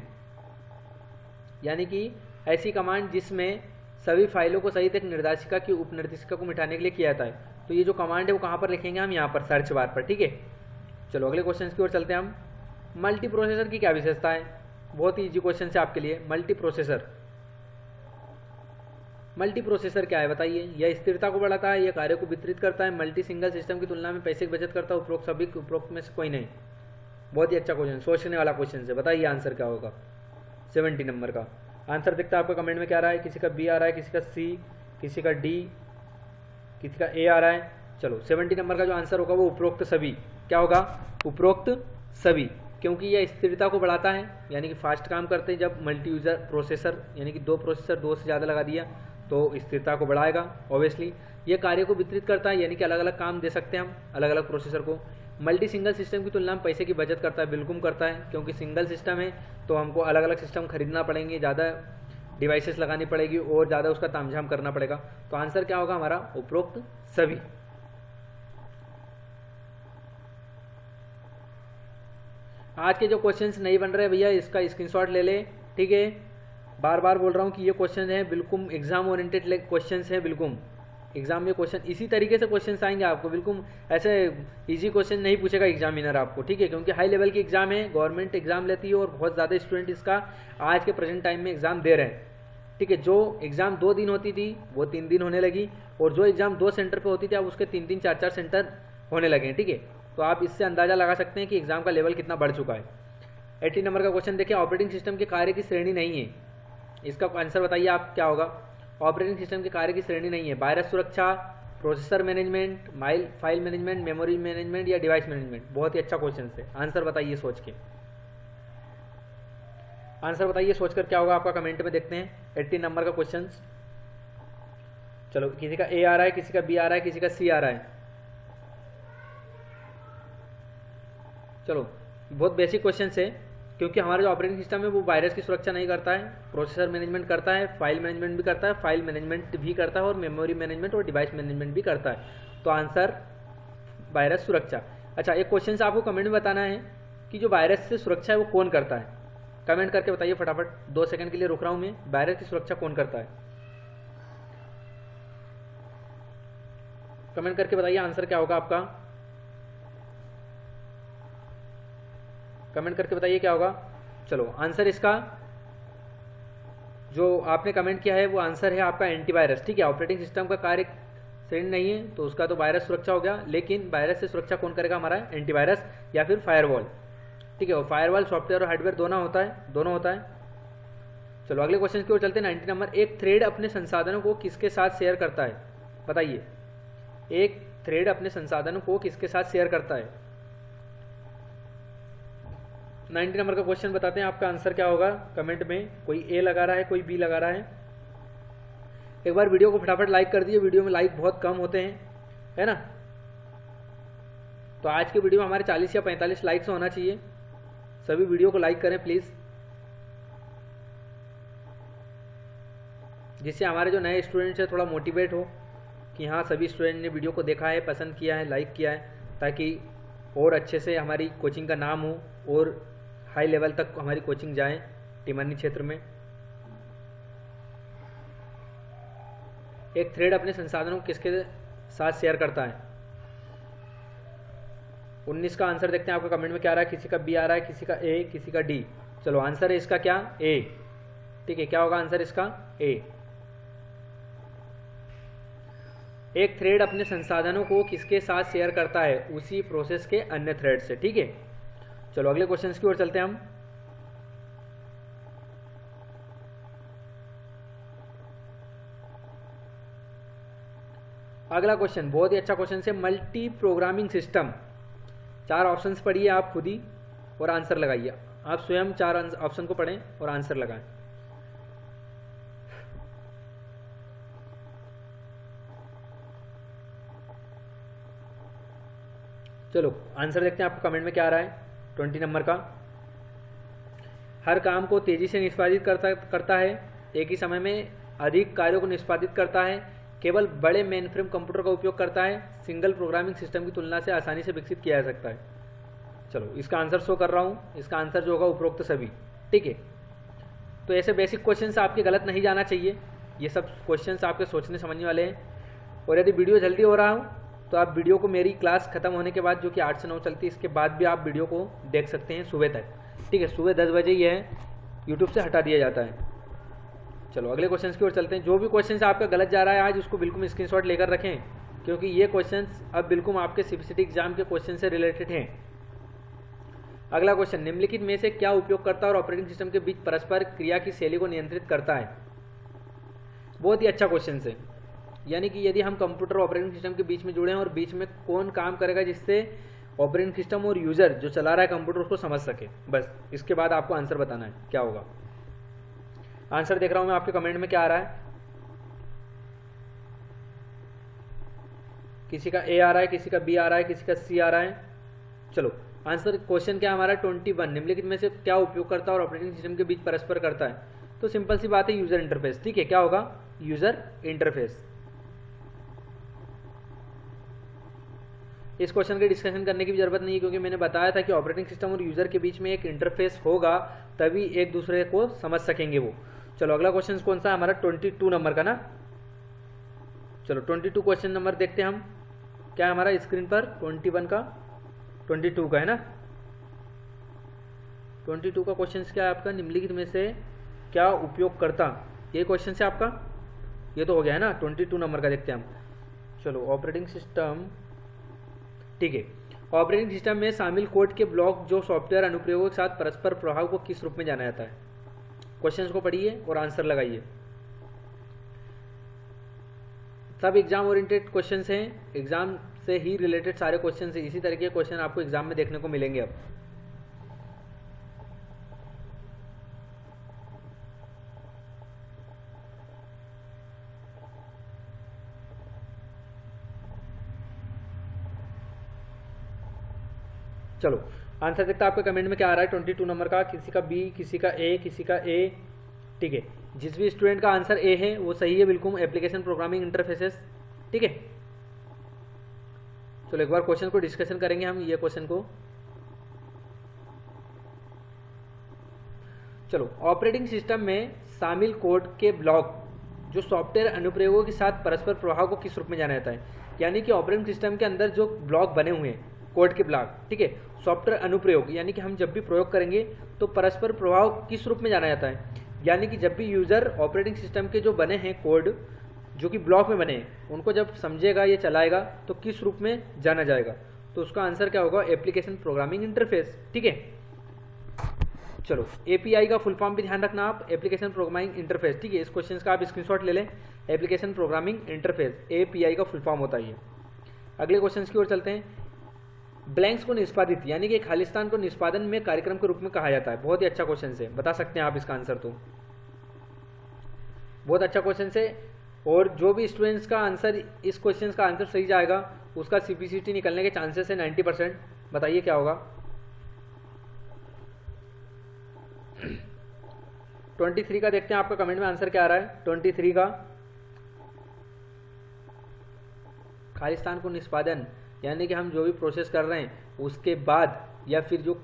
यानी कि ऐसी कमांड जिसमें सभी फाइलों को सहित एक निर्देशिका की उपनिर्देशिका को मिटाने के लिए किया जाता है। तो ये जो कमांड है वो कहाँ पर लिखेंगे हम, यहाँ पर सर्च बार पर। ठीक है, चलो अगले क्वेश्चन की ओर चलते हैं हम। मल्टी प्रोसेसर की क्या विशेषता है, बहुत ही इजी क्वेश्चन है आपके लिए। मल्टी प्रोसेसर, मल्टी प्रोसेसर क्या है बताइए। यह स्थिरता को बढ़ाता है, यह कार्य को वितरित करता है, मल्टी सिंगल सिस्टम की तुलना में पैसे की बचत करता है, उपरोक्त सभी उपरोक्त में से कोई नहीं। बहुत ही अच्छा क्वेश्चन, सोचने वाला क्वेश्चन है। बताइए आंसर क्या होगा। 70 नंबर का आंसर देखता है आपका कमेंट में क्या आ रहा है। किसी का बी आ रहा है, किसी का सी, किसी का डी, किसी का ए आ रहा है। चलो 70 नंबर का जो आंसर होगा वो उपरोक्त सभी। क्या होगा, उपरोक्त सभी, क्योंकि यह स्थिरता को बढ़ाता है, यानी कि फास्ट काम करते हैं। जब मल्टी यूजर प्रोसेसर यानी कि दो प्रोसेसर, दो से ज़्यादा लगा दिया तो स्थिरता को बढ़ाएगा ऑब्वियसली। ये कार्य को वितरित करता है, यानी कि अलग अलग काम दे सकते हैं हम अलग अलग प्रोसेसर को। मल्टी सिंगल सिस्टम की तुलना में पैसे की बचत करता है, बिल्कुल करता है, क्योंकि सिंगल सिस्टम है तो हमको अलग अलग सिस्टम खरीदना पड़ेंगे, ज़्यादा डिवाइसेस लगानी पड़ेगी और ज़्यादा उसका तामझाम करना पड़ेगा। तो आंसर क्या होगा हमारा, उपरोक्त सभी। आज के जो क्वेश्चंस नहीं बन रहे भैया, इसका स्क्रीनशॉट ले ले। ठीक है, बार बार बोल रहा हूँ कि ये क्वेश्चन है बिल्कुल एग्जाम ओरिएंटेड क्वेश्चंस है। बिल्कुल एग्जाम में क्वेश्चन इसी तरीके से क्वेश्चंस आएंगे आपको, बिल्कुल ऐसे इजी क्वेश्चन नहीं पूछेगा एग्जामिनर आपको। ठीक है, क्योंकि हाई लेवल की एग्जाम है, गवर्नमेंट एग्जाम लेती है और बहुत ज़्यादा स्टूडेंट इसका आज के प्रेजेंट टाइम में एग्जाम दे रहे हैं। ठीक है, जो एग्जाम 2 दिन होती थी वो 3 दिन होने लगी, और जो एग्जाम 2 सेंटर पर होती थी अब उसके 3-3, 4-4 सेंटर होने लगे हैं। ठीक है, तो आप इससे अंदाजा लगा सकते हैं कि एग्जाम का लेवल कितना बढ़ चुका है। 80 नंबर का क्वेश्चन देखिए, ऑपरेटिंग सिस्टम के कार्य की श्रेणी नहीं है, इसका आंसर बताइए आप क्या होगा। ऑपरेटिंग सिस्टम के कार्य की श्रेणी नहीं है। वायरस सुरक्षा, processor management, file management, memory management या डिवाइस मैनेजमेंट। बहुत ही अच्छा क्वेश्चन है, आंसर बताइए सोच के। आंसर बताइए सोचकर क्या होगा आपका, कमेंट में देखते हैं। 80 नंबर का क्वेश्चन। चलो किसी का ए आ रहा है, किसी का बी आ रहा है, किसी का सी आ रहा है। चलो बहुत बेसिक क्वेश्चन है, क्योंकि हमारा जो ऑपरेटिंग सिस्टम है वो वायरस की सुरक्षा नहीं करता है, प्रोसेसर मैनेजमेंट करता है, फाइल मैनेजमेंट भी करता है, फाइल मैनेजमेंट भी करता है और मेमोरी मैनेजमेंट और डिवाइस मैनेजमेंट भी करता है। तो आंसर वायरस सुरक्षा। अच्छा, एक क्वेश्चन से आपको कमेंट में बताना है कि जो वायरस से सुरक्षा है वो कौन करता है? कमेंट करके बताइए फटाफट, 2 सेकंड के लिए रुक रहा हूँ मैं। वायरस की सुरक्षा कौन करता है? कमेंट करके बताइए आंसर क्या होगा आपका। कमेंट करके बताइए क्या होगा। चलो आंसर इसका जो आपने कमेंट किया है वो आंसर है आपका एंटीवायरस। ठीक है, ऑपरेटिंग सिस्टम का कार्य श्रेणी नहीं है तो उसका तो वायरस सुरक्षा हो गया, लेकिन वायरस से सुरक्षा कौन करेगा? हमारा एंटीवायरस या फिर फायरवॉल। ठीक है, और फायरवॉल सॉफ्टवेयर और हार्डवेयर दोनों होता है। चलो अगले क्वेश्चन की ओर चलते हैं। 90 नंबर, एक थ्रेड अपने संसाधनों को किसके साथ शेयर करता है? बताइए, एक थ्रेड अपने संसाधनों को किसके साथ शेयर करता है? 90 नंबर का क्वेश्चन बताते हैं, आपका आंसर क्या होगा कमेंट में। कोई ए लगा रहा है, कोई बी लगा रहा है। एक बार वीडियो को फटाफट लाइक कर दिए, वीडियो में लाइक बहुत कम होते हैं, है ना। तो आज के वीडियो में हमारे 40 या 45 लाइक्स होना चाहिए। सभी वीडियो को लाइक करें प्लीज़, जिससे हमारे जो नए स्टूडेंट्स हैं थोड़ा मोटिवेट हो कि हाँ सभी स्टूडेंट ने वीडियो को देखा है, पसंद किया है, लाइक किया है, ताकि और अच्छे से हमारी कोचिंग का नाम हो और हाई लेवल तक हमारी कोचिंग जाए टिमरनी क्षेत्र में। एक थ्रेड अपने संसाधनों को किसके साथ शेयर करता है? 19 का आंसर देखते हैं आपका कमेंट में क्या आ रहा है। किसी का बी आ रहा है, किसी का ए, किसी का डी। चलो आंसर है इसका क्या? ए। ठीक है, क्या होगा आंसर इसका? ए। एक थ्रेड अपने संसाधनों को किसके साथ शेयर करता है? उसी प्रोसेस के अन्य थ्रेड से। ठीक है, चलो अगले क्वेश्चन की ओर चलते हैं हम। अगला क्वेश्चन बहुत ही अच्छा क्वेश्चन से, मल्टी प्रोग्रामिंग सिस्टम। 4 ऑप्शंस पढ़िए आप खुद ही और आंसर लगाइए। आप स्वयं 4 ऑप्शन को पढ़ें और आंसर लगाएं। चलो आंसर देखते हैं आपको कमेंट में क्या आ रहा है। 20 नंबर का, हर काम को तेजी से निष्पादित करता है, एक ही समय में अधिक कार्यों को निष्पादित करता है, केवल बड़े मेनफ्रेम कंप्यूटर का उपयोग करता है, सिंगल प्रोग्रामिंग सिस्टम की तुलना से आसानी से विकसित किया जा सकता है। चलो इसका आंसर शो कर रहा हूँ। इसका आंसर जो होगा उपरोक्त सभी। ठीक है, तो ऐसे बेसिक क्वेश्चंस आपके गलत नहीं जाना चाहिए। ये सब क्वेश्चंस आपके सोचने समझने वाले हैं। और यदि वीडियो जल्दी हो रहा हो तो आप वीडियो को मेरी क्लास खत्म होने के बाद, जो कि 8 से 9 चलती है, इसके बाद भी आप वीडियो को देख सकते हैं सुबह तक। ठीक है, सुबह 10 बजे ये यूट्यूब से हटा दिया जाता है। चलो अगले क्वेश्चन की ओर चलते हैं। जो भी क्वेश्चन आपका गलत जा रहा है आज, उसको बिल्कुल स्क्रीनशॉट लेकर रखें, क्योंकि ये क्वेश्चन अब बिल्कुल आपके सीपीसीटी एग्जाम के क्वेश्चन से रिलेटेड हैं। अगला क्वेश्चन, निम्नलिखित में से क्या उपयोगकर्ता और ऑपरेटिंग सिस्टम के बीच परस्पर क्रिया की शैली को नियंत्रित करता है? बहुत ही अच्छा क्वेश्चन है। यानी कि यदि हम कंप्यूटर और ऑपरेटिंग सिस्टम के बीच में जुड़े हैं और बीच में कौन काम करेगा जिससे ऑपरेटिंग सिस्टम और यूजर जो चला रहा है कंप्यूटर उसको समझ सके, बस इसके बाद आपको आंसर बताना है क्या होगा। आंसर देख रहा हूं मैं आपके कमेंट में क्या आ रहा है। किसी का ए आ रहा है, किसी का बी आ रहा है, किसी का सी आ रहा है। चलो आंसर क्वेश्चन क्या हमारा 21, निम्नलिखित में से क्या उपयोगकर्ता और ऑपरेटिंग सिस्टम के बीच परस्पर करता है? तो सिंपल सी बात है, यूजर इंटरफेस। ठीक है, क्या होगा? User interface. इस क्वेश्चन की डिस्कशन करने की भी जरूरत नहीं है, क्योंकि मैंने बताया था कि ऑपरेटिंग सिस्टम और यूजर के बीच में एक इंटरफेस होगा, तभी एक दूसरे को समझ सकेंगे वो। चलो अगला क्वेश्चन कौन सा है हमारा? 22 नंबर का ना। चलो 22 क्वेश्चन नंबर देखते हैं हम। क्या है हमारा स्क्रीन पर? 21 का, 22 का है ना। 22 का क्वेश्चन क्या है आपका? निम्नलिखित में से क्या उपयोग करता? ये क्वेश्चन से आपका ये तो हो गया है ना। 22 नंबर का देखते हैं हम। चलो ऑपरेटिंग सिस्टम, ठीक है, ऑपरेटिंग सिस्टम में शामिल कोड के ब्लॉक जो सॉफ्टवेयर अनुप्रयोगों के साथ परस्पर प्रभाव को किस रूप में जाना जाता है? क्वेश्चंस को पढ़िए और आंसर लगाइए। सब एग्जाम ओरिएंटेड क्वेश्चंस हैं, एग्जाम से ही रिलेटेड सारे क्वेश्चंस हैं। इसी तरह के क्वेश्चन आपको एग्जाम में देखने को मिलेंगे अब। चलो आंसर देखते हैं आपके कमेंट में क्या आ रहा है। 22 नंबर का, किसी का बी, किसी का ए, किसी का ए। ठीक है, जिस भी स्टूडेंट का आंसर ए है वो सही है बिल्कुल। Application programming interfaces. ठीक है, चलो एक बार क्वेश्चन को डिस्कशन करेंगे हम। ये क्वेश्चन को चलो, ऑपरेटिंग सिस्टम में शामिल कोड के ब्लॉक जो सॉफ्टवेयर अनुप्रयोगों के साथ परस्पर प्रभाव को किस रूप में जाना जाता है? यानी कि ऑपरेटिंग सिस्टम के अंदर जो ब्लॉक बने हुए हैं, कोड के ब्लॉक, ठीक है, सॉफ्टवेयर अनुप्रयोग, यानी कि हम जब भी प्रयोग करेंगे तो परस्पर प्रभाव किस रूप में जाना जाता है? यानी कि जब भी यूज़र ऑपरेटिंग सिस्टम के जो बने हैं कोड, जो कि ब्लॉक में बने हैं, उनको जब समझेगा या चलाएगा तो किस रूप में जाना जाएगा? तो उसका आंसर क्या होगा? एप्लीकेशन प्रोग्रामिंग इंटरफेस, ठीक है। चलो, एपीआई का फुल फॉर्म भी ध्यान रखना आप, एप्लीकेशन प्रोग्रामिंग इंटरफेस, ठीक है। इस क्वेश्चन का आप स्क्रीनशॉट ले लें, एप्लीकेशन प्रोग्रामिंग इंटरफेस, एपीआई का फुल फॉर्म होता है ये। अगले क्वेश्चन की ओर चलते हैं। ब्लैंक्स को निष्पादित, यानी कि खालिस्तान को निष्पादन में कार्यक्रम के रूप में कहा जाता है। बहुत ही अच्छा क्वेश्चन है, बता सकते हैं आप इसका आंसर? तो बहुत अच्छा क्वेश्चन है, और जो भी स्टूडेंट्स का आंसर, इस क्वेश्चन का आंसर सही जाएगा, उसका सीपीसीटी निकलने के चांसेस है 90%। बताइए क्या होगा? 23 का देखते हैं आपका कमेंट में आंसर क्या आ रहा है। 23 का, खालिस्तान को निष्पादन, यानी कि हम जो भी प्रोसेस कर रहे हैं उसके बाद, या फिर जो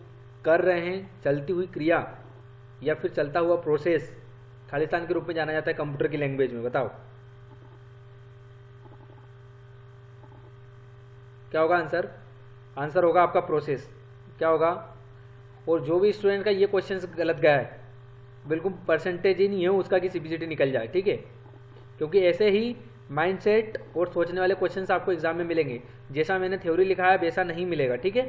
कर रहे हैं चलती हुई क्रिया या फिर चलता हुआ प्रोसेस, खालिस्तान के रूप में जाना जाता है कंप्यूटर की लैंग्वेज में। बताओ क्या होगा आंसर? आंसर होगा आपका प्रोसेस। क्या होगा? और जो भी स्टूडेंट का ये क्वेश्चन गलत गया है, बिल्कुल परसेंटेज ही नहीं है उसका कि सीपीसीटी निकल जाए, ठीक है, क्योंकि ऐसे ही माइंडसेट और सोचने वाले क्वेश्चंस आपको एग्जाम में मिलेंगे। जैसा मैंने थ्योरी लिखा है वैसा नहीं मिलेगा, ठीक है।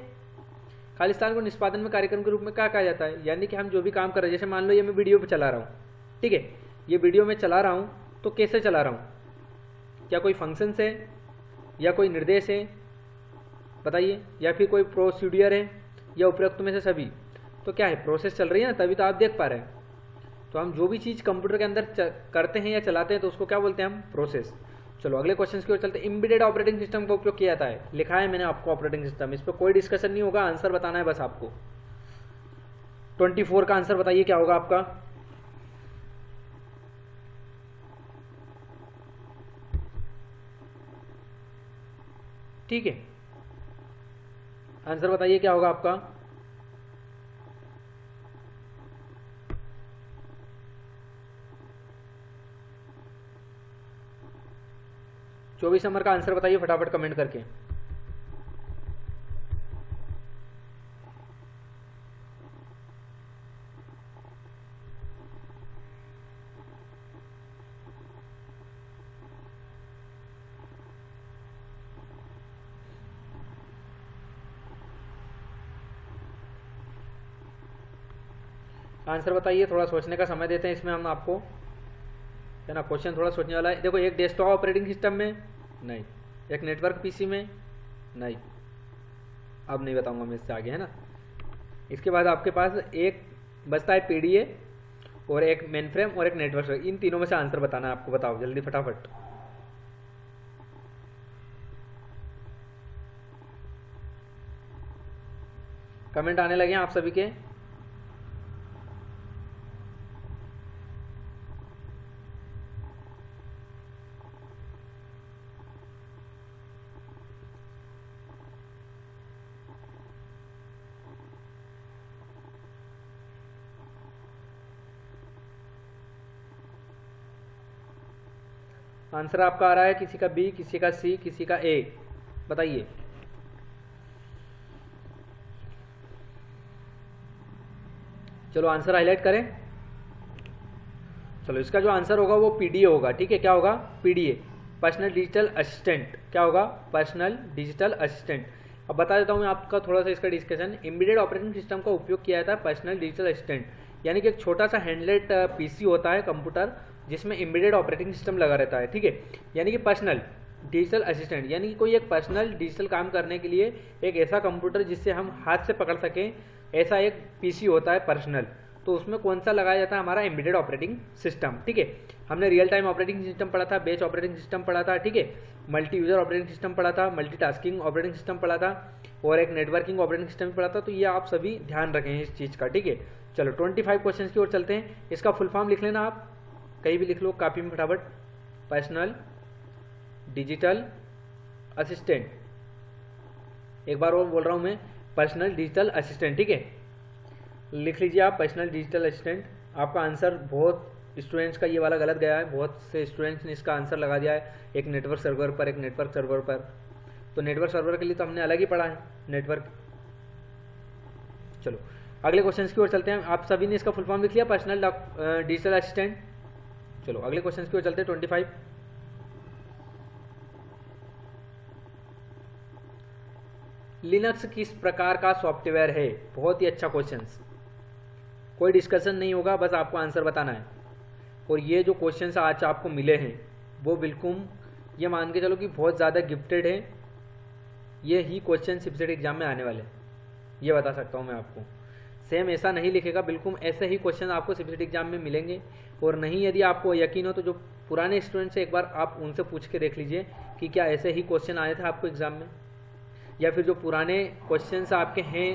खालिस्तान को निष्पादन में कार्यक्रम के रूप में क्या कहा जाता है? यानी कि हम जो भी काम कर रहे हैं, जैसे मान लो ये मैं वीडियो पे चला रहा हूँ, ठीक है, ये वीडियो में चला रहा हूँ, तो कैसे चला रहा हूँ? क्या कोई फंक्शन है या कोई निर्देश है? बताइए, या फिर कोई प्रोसीड्यूर है, या उपरोक्त में से सभी? तो क्या है, प्रोसेस चल रही है ना, तभी तो आप देख पा रहे हैं। तो हम जो भी चीज़ कंप्यूटर के अंदर करते हैं या चलाते हैं तो उसको क्या बोलते हैं हम? प्रोसेस। चलो अगले क्वेश्चन की ओर चलते हैं। एम्बेडेड ऑपरेटिंग सिस्टम का उपयोग किया जाता है, लिखा है मैंने आपको ऑपरेटिंग सिस्टम, इस पर कोई डिस्कशन नहीं होगा, आंसर बताना है बस आपको। 24 का आंसर बताइए क्या होगा आपका? ठीक है, आंसर बताइए क्या होगा आपका? चौबीस नंबर का आंसर बताइए फटाफट कमेंट करके। आंसर बताइए, थोड़ा सोचने का समय देते हैं इसमें हम आपको, है ना। क्वेश्चन थोड़ा सोचने वाला है। देखो, एक डेस्कटॉप ऑपरेटिंग सिस्टम में नहीं, एक नेटवर्क पीसी में नहीं, अब नहीं बताऊंगा मैं इससे आगे, है ना। इसके बाद आपके पास एक बचता है पीडीए, और एक मेन फ्रेम, और एक नेटवर्क। इन तीनों में से आंसर बताना है आपको। बताओ जल्दी फटाफट। कमेंट आने लगे हैं आप सभी के। आंसर आपका आ रहा है किसी का बी, किसी का सी, किसी का ए। बताइए। चलो आंसर हाईलाइट करें। चलो, इसका जो आंसर होगा वो पीडीए होगा, ठीक है। क्या होगा? PDA, personal digital assistant. क्या होगा? Personal digital assistant. अब बता देता हूँ मैं आपका थोड़ा सा इसका डिस्कशन। एम्बेडेड ऑपरेटिंग सिस्टम का उपयोग किया जाता है पर्सनल डिजिटल असिस्टेंट, यानी कि एक छोटा सा हैंडलेट पीसी होता है, कंप्यूटर, जिसमें एम्बेडेड ऑपरेटिंग सिस्टम लगा रहता है, ठीक है। यानी कि पर्सनल डिजिटल असिस्टेंट, यानी कि कोई एक पर्सनल डिजिटल काम करने के लिए एक ऐसा कंप्यूटर जिससे हम हाथ से पकड़ सकें, ऐसा एक पीसी होता है पर्सनल। तो उसमें कौन सा लगाया जाता है? हमारा एम्बेडेड ऑपरेटिंग सिस्टम, ठीक है। हमने रियल टाइम ऑपरेटिंग सिस्टम पढ़ा था, बैच ऑपरेटिंग सिस्टम पढ़ा था, ठीक है, मल्टी यूजर ऑपरेटिंग सिस्टम पढ़ा था, मल्टीटास्किंग ऑपरेटिंग सिस्टम पढ़ा था, और एक नेटवर्किंग ऑपरेटिंग सिस्टम पढ़ा था। तो ये आप सभी ध्यान रखें इस चीज़ का, ठीक है। चलो 25 क्वेश्चन की ओर चलते हैं। इसका फुल फॉर्म लिख लेना आप, कहीं भी लिख लो कॉपी में फटाफट। पर्सनल डिजिटल असिस्टेंट, एक बार और बोल रहा हूँ मैं, पर्सनल डिजिटल असिस्टेंट, ठीक है। लिख लीजिए आप पर्सनल डिजिटल असिस्टेंट। आपका आंसर बहुत स्टूडेंट्स का ये वाला गलत गया है, बहुत से स्टूडेंट्स ने इसका आंसर लगा दिया है एक नेटवर्क सर्वर पर, एक नेटवर्क सर्वर पर। तो नेटवर्क सर्वर के लिए तो हमने अलग ही पढ़ा है नेटवर्क। चलो अगले क्वेश्चन की ओर चलते हैं। आप सभी ने इसका फुल फॉर्म लिख लिया, पर्सनल डिजिटल असिस्टेंट। चलो अगले क्वेश्चन की ओर चलते हैं। 25 लिनक्स किस प्रकार का सॉफ्टवेयर है? बहुत ही अच्छा क्वेश्चन, कोई डिस्कशन नहीं होगा, बस आपको आंसर बताना है। और ये जो क्वेश्चंस आज आपको मिले हैं वो बिल्कुल ये मान के चलो कि बहुत ज़्यादा गिफ्टेड है। ये ही क्वेश्चन सीपीसीटी एग्जाम में आने वाले, ये बता सकता हूँ मैं आपको। सेम ऐसा नहीं लिखेगा, बिल्कुल ऐसे ही क्वेश्चन आपको सीपीसीटी एग्जाम में मिलेंगे। और नहीं यदि आपको यकीन हो तो जो पुराने स्टूडेंट से एक बार आप उनसे पूछ के देख लीजिए कि क्या ऐसे ही क्वेश्चन आए थे आपको एग्जाम में, या फिर जो पुराने क्वेश्चंस आपके हैं।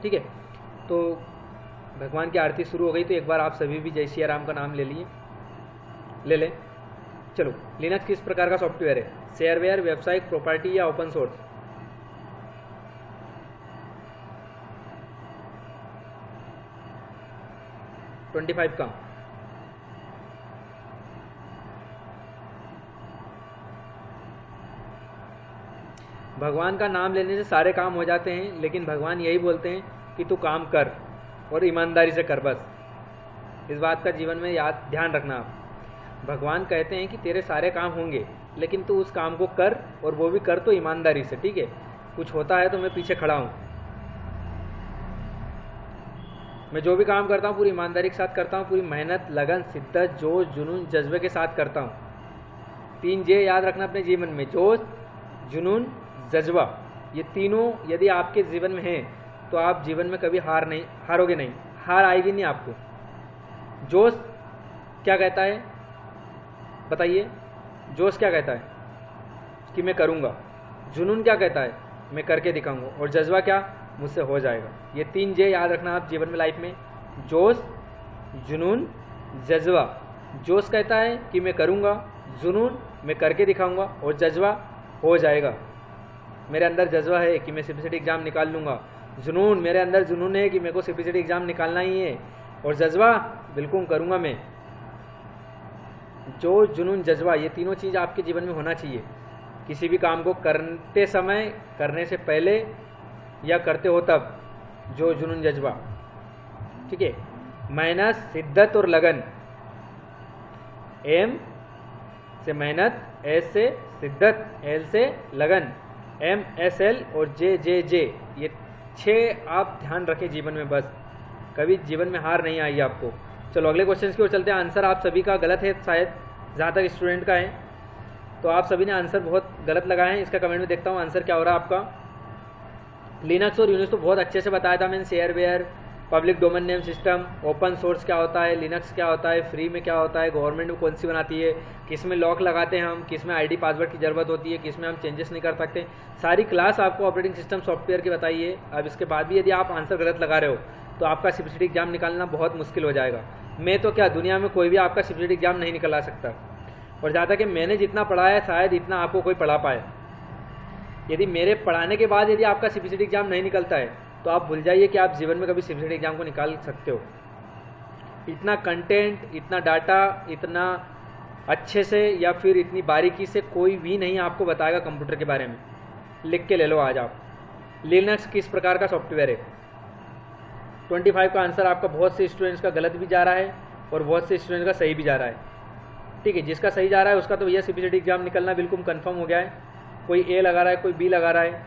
ठीक है, तो भगवान की आरती शुरू हो गई, तो एक बार आप सभी भी जय सिया राम का नाम ले लिए, ले लें। चलो लिनक्स किस प्रकार का सॉफ्टवेयर है? शेयरवेयर, वेबसाइट, प्रॉपर्टी या ओपन सोर्स? ट्वेंटी 25 का भगवान का नाम लेने से सारे काम हो जाते हैं, लेकिन भगवान यही बोलते हैं कि तू काम कर और ईमानदारी से कर। बस इस बात का जीवन में याद ध्यान रखना आप। भगवान कहते हैं कि तेरे सारे काम होंगे, लेकिन तू उस काम को कर, और वो भी कर तो ईमानदारी से। ठीक है, कुछ होता है तो मैं पीछे खड़ा हूँ, मैं जो भी काम करता हूँ पूरी ईमानदारी के साथ करता हूँ, पूरी मेहनत, लगन, शिद्दत, जोश, जुनून, जज्बे के साथ करता हूँ। 3 जे याद रखना अपने जीवन में, जोश, जुनून, जज्बा। ये तीनों यदि आपके जीवन में हैं तो आप जीवन में कभी हारोगे नहीं, हार आएगी नहीं आपको। जोश क्या कहता है बताइए? जोश क्या कहता है? कि मैं करूँगा। जुनून क्या कहता है? मैं करके दिखाऊंगा। और जज्बा क्या? मुझसे हो जाएगा। ये 3 जे याद रखना आप जीवन में, लाइफ में, जोश, जुनून, जज्बा। जोश कहता है कि मैं करूँगा, जुनून मैं करके दिखाऊंगा, और जज्बा हो जाएगा। मेरे अंदर जज्बा है कि मैं सीपीसीटी एग्ज़ाम निकाल लूँगा। जुनून, मेरे अंदर जुनून है कि मेरे को सीपीसीटी एग्ज़ाम निकालना ही है। और जज्बा, बिल्कुल करूँगा मैं। जो जुनून, जज्बा, ये तीनों चीज़ आपके जीवन में होना चाहिए। किसी भी काम को करते समय, करने से पहले या करते हो तब, जो जुनून, जज्बा। ठीक है, मेहनत, शिद्दत और लगन। एम से मेहनत, एस से शिद्दत, एल से लगन, एम एस एल और जे जे जे, ये 6 आप ध्यान रखें जीवन में। बस कभी जीवन में हार नहीं आई आपको। चलो अगले क्वेश्चन की ओर चलते हैं। आंसर आप सभी का गलत है शायद, जहाँ तक स्टूडेंट का है, तो आप सभी ने आंसर बहुत गलत लगाए हैं। इसका कमेंट में देखता हूँ आंसर क्या हो रहा है आपका। लिनक्स और यूनिक्स तो बहुत अच्छे से बताया था मैंने, shareware, public domain name system, open source क्या होता है, लिनक्स क्या होता है, फ्री में क्या होता है, गवर्नमेंट में कौन सी बनाती है, किस में लॉक लगाते हैं हम, किस में आईडी पासवर्ड की ज़रूरत होती है, किस में हम चेंजेस नहीं कर सकते। सारी क्लास आपको ऑपरेटिंग सिस्टम सॉफ्टवेयर की बताई है। अब इसके बाद भी यदि आप आंसर गलत लगा रहे हो तो आपका सीपीसीटी एग्जाम निकालना बहुत मुश्किल हो जाएगा। मैं तो क्या, दुनिया में कोई भी आपका सीपीसीटी एग्जाम नहीं निकला सकता। और ज़्यादा कि मैंने जितना पढ़ा है शायद इतना आपको कोई पढ़ा पाए। यदि मेरे पढ़ाने के बाद यदि आपका सीपीसीटी एग्जाम नहीं निकलता है तो आप भूल जाइए कि आप जीवन में कभी सीपीसीटी एग्जाम को निकाल सकते हो। इतना कंटेंट, इतना डाटा, इतना अच्छे से या फिर इतनी बारीकी से कोई भी नहीं आपको बताएगा कंप्यूटर के बारे में। लिख के ले लो आज आप, लिनक्स किस प्रकार का सॉफ्टवेयर है। 25 का आंसर आपका बहुत से स्टूडेंट्स का गलत भी जा रहा है और बहुत से स्टूडेंट्स का सही भी जा रहा है। ठीक है, जिसका सही जा रहा है उसका तो भैया सीपीसीटी एग्जाम निकलना बिल्कुल कंफर्म हो गया है। कोई ए लगा रहा है, कोई बी लगा रहा है,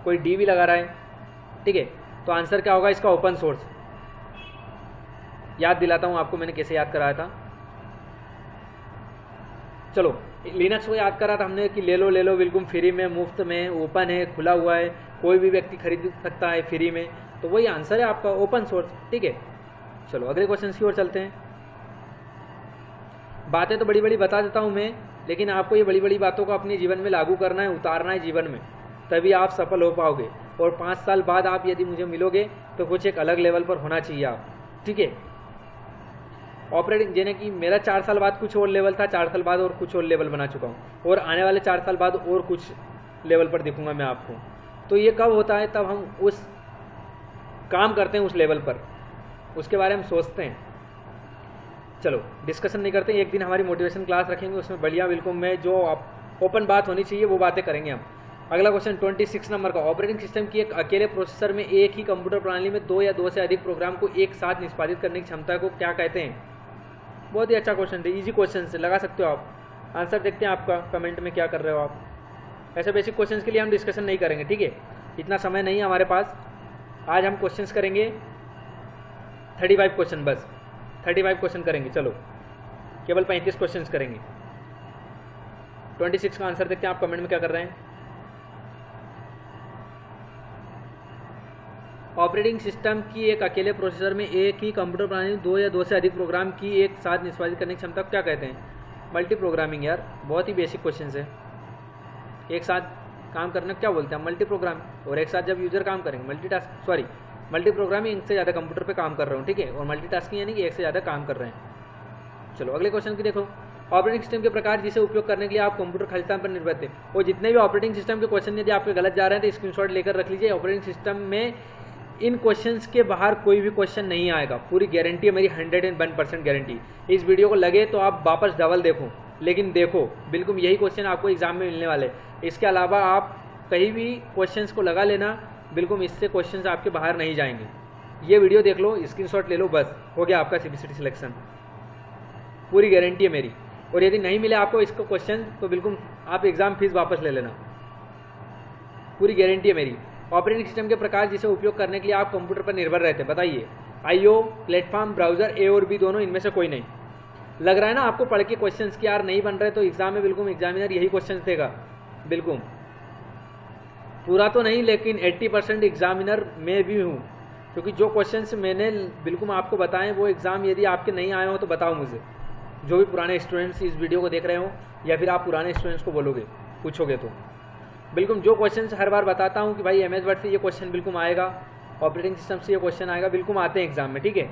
कोई डी भी लगा रहा है। ठीक है, तो आंसर क्या होगा इसका? Open source. याद दिलाता हूँ आपको मैंने कैसे याद कराया था। चलो लिनक्स को याद करा था हमने कि ले लो बिल्कुल फ्री में, मुफ्त में, ओपन है, खुला हुआ है, कोई भी व्यक्ति खरीद सकता है फ्री में। तो वही आंसर है आपका, ओपन सोर्स। ठीक है, चलो अगले क्वेश्चन की ओर चलते हैं। बातें तो बड़ी बड़ी बता देता हूँ मैं, लेकिन आपको ये बड़ी बड़ी बातों को अपने जीवन में लागू करना है, उतारना है जीवन में, तभी आप सफल हो पाओगे। और 5 साल बाद आप यदि मुझे मिलोगे तो कुछ एक अलग लेवल पर होना चाहिए आप। ठीक है, ऑपरेटिंग यानी कि मेरा 4 साल बाद कुछ और लेवल था, 4 साल बाद और कुछ और लेवल बना चुका हूँ, और आने वाले 4 साल बाद और कुछ लेवल पर दिखूंगा मैं आपको। तो ये कब होता है? तब हम उस काम करते हैं उस लेवल पर, उसके बारे में सोचते हैं। चलो डिस्कशन नहीं करते, एक दिन हमारी मोटिवेशन क्लास रखेंगे, उसमें बढ़िया बिल्कुल मैं जो ओपन बात होनी चाहिए वो बातें करेंगे हम। अगला क्वेश्चन 26 नंबर का, ऑपरेटिंग सिस्टम की एक अकेले प्रोसेसर में एक ही कंप्यूटर प्रणाली में 2 या 2 से अधिक प्रोग्राम को एक साथ निष्पादित करने की क्षमता को क्या कहते हैं? बहुत ही अच्छा क्वेश्चन है, इजी क्वेश्चन से लगा सकते हो आप। आंसर देखते हैं आपका कमेंट में क्या कर रहे हो आप। ऐसे बेसिक क्वेश्चन के लिए हम डिस्कशन नहीं करेंगे, ठीक है, इतना समय नहीं है हमारे पास। आज हम क्वेश्चंस करेंगे 35 क्वेश्चन, बस 35 क्वेश्चन करेंगे। चलो केवल 35 क्वेश्चंस करेंगे। 26 का आंसर देखते हैं आप कमेंट में क्या कर रहे हैं। ऑपरेटिंग सिस्टम की एक अकेले प्रोसेसर में एक ही कंप्यूटर प्रणाली में 2 या 2 से अधिक प्रोग्राम की एक साथ निष्पादित करने की क्षमता को क्या कहते हैं? Multi programming. यार बहुत ही बेसिक क्वेश्चन है, एक साथ काम करना क्या बोलते हैं? Multi programme. और एक साथ जब यूजर काम करेंगे मल्टी प्रोग्रामिंग, एक से ज़्यादा कंप्यूटर पे काम कर रहा हूँ, ठीक है, और मल्टीटास्किंग यानी कि एक से ज़्यादा काम कर रहे हैं। चलो अगले क्वेश्चन की देखो, ऑपरेटिंग सिस्टम के प्रकार जिसे उपयोग करने के लिए आप कंप्यूटर खालिस्तान पर निर्भर थे। और जितने भी ऑपरेटिंग सिस्टम के क्वेश्चन यदि आपके गलत जा रहे हैं तो स्क्रीनशॉट लेकर रख लीजिए। ऑपरेटिंग सिस्टम में इन क्वेश्चंस के बाहर कोई भी क्वेश्चन नहीं आएगा, पूरी गारंटी है मेरी, 101% गारंटी। इस वीडियो को लगे तो आप वापस डबल देखो, लेकिन देखो बिल्कुल यही क्वेश्चन आपको एग्जाम में मिलने वाले। इसके अलावा आप कहीं भी क्वेश्चंस को लगा लेना, बिल्कुल इससे क्वेश्चंस आपके बाहर नहीं जाएंगे। ये वीडियो देख लो, स्क्रीनशॉट ले लो, बस हो गया आपका सीबीसीटी सिलेक्शन, पूरी गारंटी है मेरी। और यदि नहीं मिले आपको इसको क्वेश्चन तो बिल्कुल आप एग्जाम फीस वापस ले लेना, पूरी गारंटी है मेरी। ऑपरेटिंग सिस्टम के प्रकार जिसे उपयोग करने के लिए आप कंप्यूटर पर निर्भर रहते हैं, बताइए। आईओ, प्लेटफॉर्म, ब्राउजर, ए और बी दोनों, इनमें से कोई नहीं। लग रहा है ना आपको पढ़ के क्वेश्चंस की यार नहीं बन रहे, तो एग्जाम में बिल्कुल एग्जामिनर यही क्वेश्चन देगा, बिल्कुल पूरा तो नहीं लेकिन 80% एग्जामिनर मैं भी हूँ, क्योंकि जो क्वेश्चंस मैंने बिल्कुल आपको बताएं वो एग्ज़ाम यदि आपके नहीं आए हो तो बताओ मुझे, जो भी पुराने स्टूडेंट्स इस वीडियो को देख रहे हो, या फिर आप पुराने स्टूडेंट्स को बोलोगे, पूछोगे तो बिल्कुल जो क्वेश्चंस हर बार बताता हूँ कि भाई एमएस वर्ड से ये क्वेश्चन बिल्कुल आएगा, ऑपरेटिंग सिस्टम से ये क्वेश्चन आएगा, बिल्कुल आते हैं एग्जाम में, ठीक है।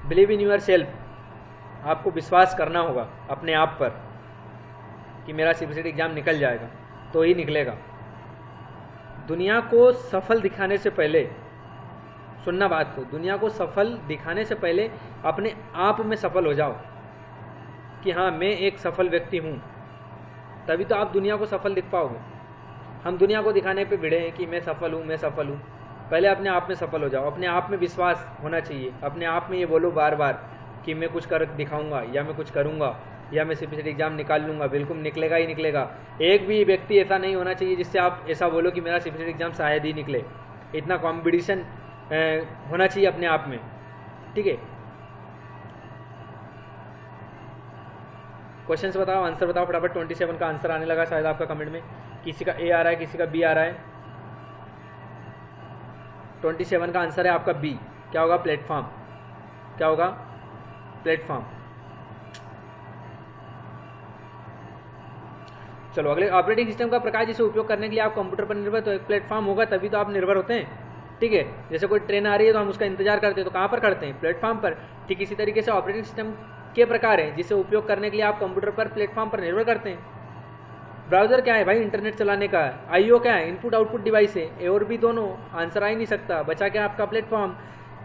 बिलीव इन यूर सेल्फ, आपको विश्वास करना होगा अपने आप पर कि मेरा सीबीसीटी एग्जाम निकल जाएगा, तो ही निकलेगा। दुनिया को सफल दिखाने से पहले, सुनना बात को, दुनिया को सफल दिखाने से पहले अपने आप में सफल हो जाओ कि हाँ मैं एक सफल व्यक्ति हूँ, तभी तो आप दुनिया को सफल दिख पाओगे। हम दुनिया को दिखाने पे भिड़े हैं कि मैं सफल हूँ, मैं सफल हूँ। पहले अपने आप में सफल हो जाओ, अपने आप में विश्वास होना चाहिए, अपने आप में ये बोलो बार बार कि मैं कुछ कर दिखाऊंगा, या मैं कुछ करूंगा, या मैं सीबीसीटी एग्जाम निकाल लूँगा, बिल्कुल निकलेगा ही निकलेगा। एक भी व्यक्ति ऐसा नहीं होना चाहिए जिससे आप ऐसा बोलो कि मेरा सीबीसीटी एग्जाम शायद ही निकले। इतना कॉम्पिटिशन होना चाहिए अपने आप में, ठीक है। क्वेश्चंस बताओ, आंसर बताओ फटाफट। 27 का आंसर आने लगा शायद आपका कमेंट में, किसी का ए आ रहा है, किसी का बी आ रहा है। 27 का आंसर है आपका बी। क्या होगा? प्लेटफॉर्म। क्या होगा? प्लेटफॉर्म। चलो अगले, ऑपरेटिंग सिस्टम का प्रकार जिसे उपयोग करने के लिए आप कंप्यूटर पर निर्भर, तो एक प्लेटफॉर्म होगा तभी तो आप निर्भर होते हैं, ठीक है। जैसे कोई ट्रेन आ रही है तो हम उसका इंतजार करते हैं, तो कहाँ पर करते हैं? प्लेटफॉर्म पर। ठीक इसी तरीके से ऑपरेटिंग सिस्टम के प्रकार हैं जिसे उपयोग करने के लिए आप कंप्यूटर पर, प्लेटफॉर्म पर निर्भर करते हैं। ब्राउजर क्या है भाई? इंटरनेट चलाने का है। आईओ क्या है? इनपुट आउटपुट डिवाइस है। ए और बी दोनों, आंसर आ ही नहीं सकता। बचा क्या आपका? प्लेटफॉर्म।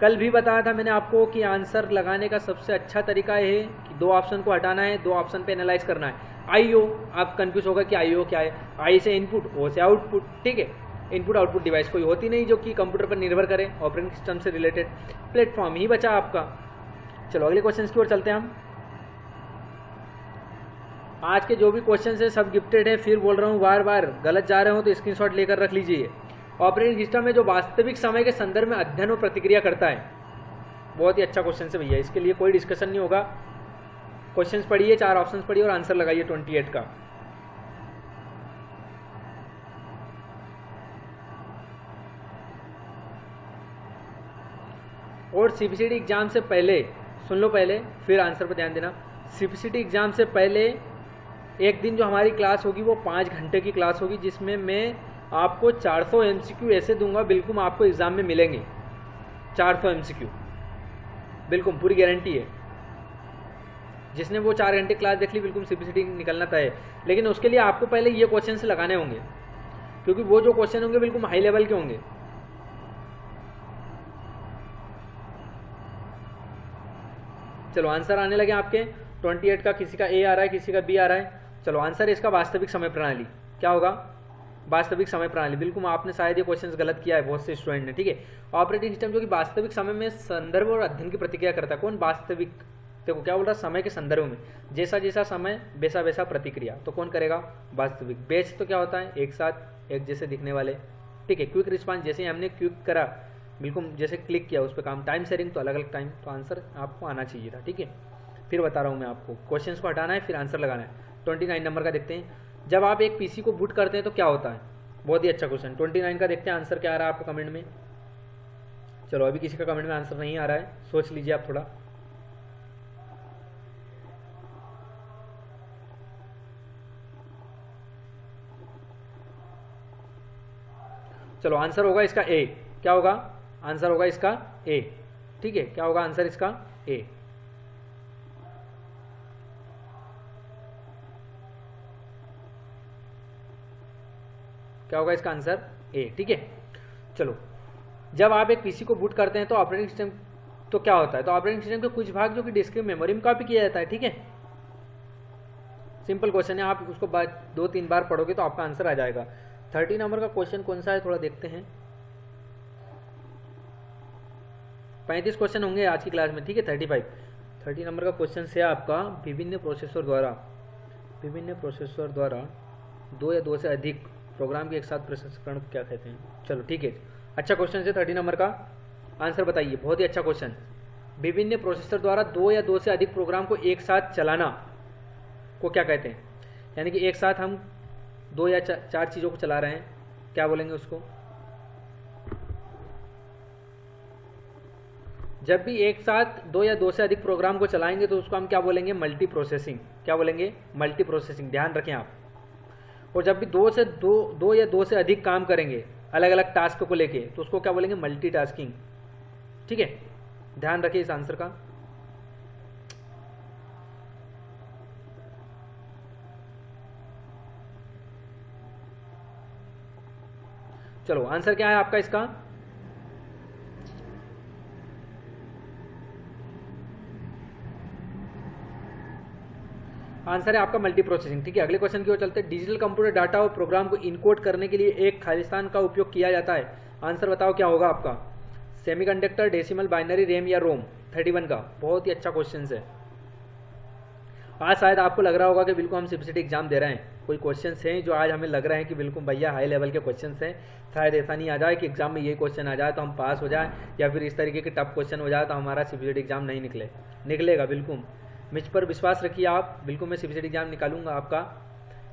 कल भी बताया था मैंने आपको कि आंसर लगाने का सबसे अच्छा तरीका है कि 2 ऑप्शन को हटाना है, 2 ऑप्शन पे एनालाइज करना है। आईओ, आप कंफ्यूज होगा कि आईओ क्या है। आई से इनपुट, ओ से आउटपुट, ठीक है। इनपुट आउटपुट डिवाइस कोई होती नहीं जो कि कंप्यूटर पर निर्भर करे, ऑपरेटिंग सिस्टम से रिलेटेड। प्लेटफॉर्म ही बचा आपका। चलो अगले क्वेश्चन की ओर चलते हैं हम। आज के जो भी क्वेश्चन है सब गिफ्टेड है, फिर बोल रहा हूँ बार बार, गलत जा रहे हो तो स्क्रीनशॉट लेकर रख लीजिए। ऑपरेटिंग सिस्टम है जो वास्तविक समय के संदर्भ में अध्ययन और प्रतिक्रिया करता है। बहुत ही अच्छा क्वेश्चन है भैया, इसके लिए कोई डिस्कशन नहीं होगा। क्वेश्चंस पढ़िए, 4 ऑप्शंस पढ़िए और आंसर लगाइए 28 का। और सीबीसीटी एग्जाम से पहले, सुन लो पहले फिर आंसर पर ध्यान देना। सीबीसीटी एग्जाम से पहले एक दिन जो हमारी क्लास होगी वो 5 घंटे की क्लास होगी, जिसमें मैं आपको 400 MCQ ऐसे दूंगा, बिल्कुल आपको एग्जाम में मिलेंगे 400 MCQ, बिल्कुल पूरी गारंटी है। जिसने वो 4 घंटे क्लास देख ली बिल्कुल सीबीसीटी निकलना तय है। लेकिन उसके लिए आपको पहले ये क्वेश्चन लगाने होंगे। क्योंकि वो जो क्वेश्चन होंगे बिल्कुल हाई लेवल के होंगे। चलो आंसर आने लगे आपके 28 का, किसी का ए आ रहा है, किसी का बी आ रहा है। चलो आंसर इसका वास्तविक समय प्रणाली क्या होगा? वास्तविक समय प्रणाली। बिल्कुल आपने शायद ये क्वेश्चन गलत किया है बहुत से स्टूडेंट ने, ठीक है। ऑपरेटिंग सिस्टम जो कि वास्तविक समय में संदर्भ और अध्ययन की प्रतिक्रिया करता है। कौन? वास्तविक। देखो क्या बोल रहा है? समय के संदर्भ में, जैसा जैसा समय वैसा वैसा प्रतिक्रिया। तो कौन करेगा? वास्तविक। बैच तो क्या होता है? एक साथ एक जैसे दिखने वाले, ठीक है। क्विक रिस्पांस, जैसे हमने क्विक करा, बिल्कुल जैसे क्लिक किया उस पर काम। टाइम शेयरिंग तो अलग अलग टाइम। तो आंसर आपको आना चाहिए था, ठीक है। फिर बता रहा हूँ मैं आपको, क्वेश्चन को हटाना है फिर आंसर लगाना है। 29 नंबर का देखते हैं, जब आप एक पीसी को बूट करते हैं तो क्या होता है? बहुत ही अच्छा क्वेश्चन। 29 का देखते हैं आंसर क्या आ रहा है आपको कमेंट में। चलो अभी किसी का कमेंट में आंसर नहीं आ रहा है, सोच लीजिए आप थोड़ा। चलो आंसर होगा इसका ए। क्या होगा? आंसर होगा इसका ए, ठीक है। क्या होगा आंसर इसका? ए। क्या होगा इसका आंसर? ए, ठीक है। चलो जब आप एक पीसी को बूट करते हैं तो ऑपरेटिंग सिस्टम तो क्या होता है? तो ऑपरेटिंग सिस्टम के कुछ भाग जो कि डिस्क्रीट मेमोरी में कॉपी किया जाता है, ठीक है। सिंपल क्वेश्चन है, आप उसको 2-3 बार पढ़ोगे तो आपका आंसर आ जाएगा। 30 नंबर का क्वेश्चन कौन सा है थोड़ा देखते हैं। 35 क्वेश्चन होंगे आज की क्लास में, ठीक है। 30 नंबर का क्वेश्चन से आपका विभिन्न प्रोसेसर द्वारा 2 या 2 से अधिक प्रोग्राम के एक साथ प्रसंस्करण को क्या कहते हैं? चलो ठीक है, अच्छा क्वेश्चन है। 30 नंबर का आंसर बताइए। बहुत ही अच्छा क्वेश्चन। विभिन्न प्रोसेसर द्वारा 2 या 2 से अधिक प्रोग्राम को एक साथ चलाना को क्या कहते हैं? यानी कि एक साथ हम 2 या 4 चीज़ों को चला रहे हैं, क्या बोलेंगे उसको? जब भी एक साथ 2 या 2 से अधिक प्रोग्राम को चलाएंगे तो उसको हम क्या बोलेंगे? Multi processing. क्या बोलेंगे? Multi processing. ध्यान रखें आप। और जब भी 2 या 2 से अधिक काम करेंगे अलग अलग टास्क को लेके तो उसको क्या बोलेंगे? मल्टीटास्किंग, ठीक है। ध्यान रखिए इस आंसर का। चलो आंसर क्या है आपका इसका? आंसर है आपका मल्टी प्रोसेसिंग, ठीक है। अगले क्वेश्चन की ओर चलते हैं। डिजिटल कंप्यूटर डाटा और प्रोग्राम को इनकोड करने के लिए एक खालिस्तान का उपयोग किया जाता है। आंसर बताओ क्या होगा आपका? सेमीकंडक्टर, डेसिमल, बाइनरी, रैम या रोम? 31 का बहुत ही अच्छा क्वेश्चन है। आज शायद आपको लग रहा होगा कि बिल्कुल हम सीपीसीटी एग्जाम दे रहे हैं। कोई क्वेश्चन हैं जो आज हमें लग रहे हैं कि बिल्कुल भैया हाई लेवल के क्वेश्चन हैं। शायद ऐसा नहीं आ जाए कि एग्जाम में ये क्वेश्चन आ जाए तो हम पास हो जाए, या फिर इस तरीके के टफ क्वेश्चन हो जाए तो हमारा सीपीसीटी एग्जाम नहीं निकलेगा। बिल्कुल मुझ पर विश्वास रखिए आप, बिल्कुल मैं सीपीसीटी एग्जाम निकालूंगा आपका।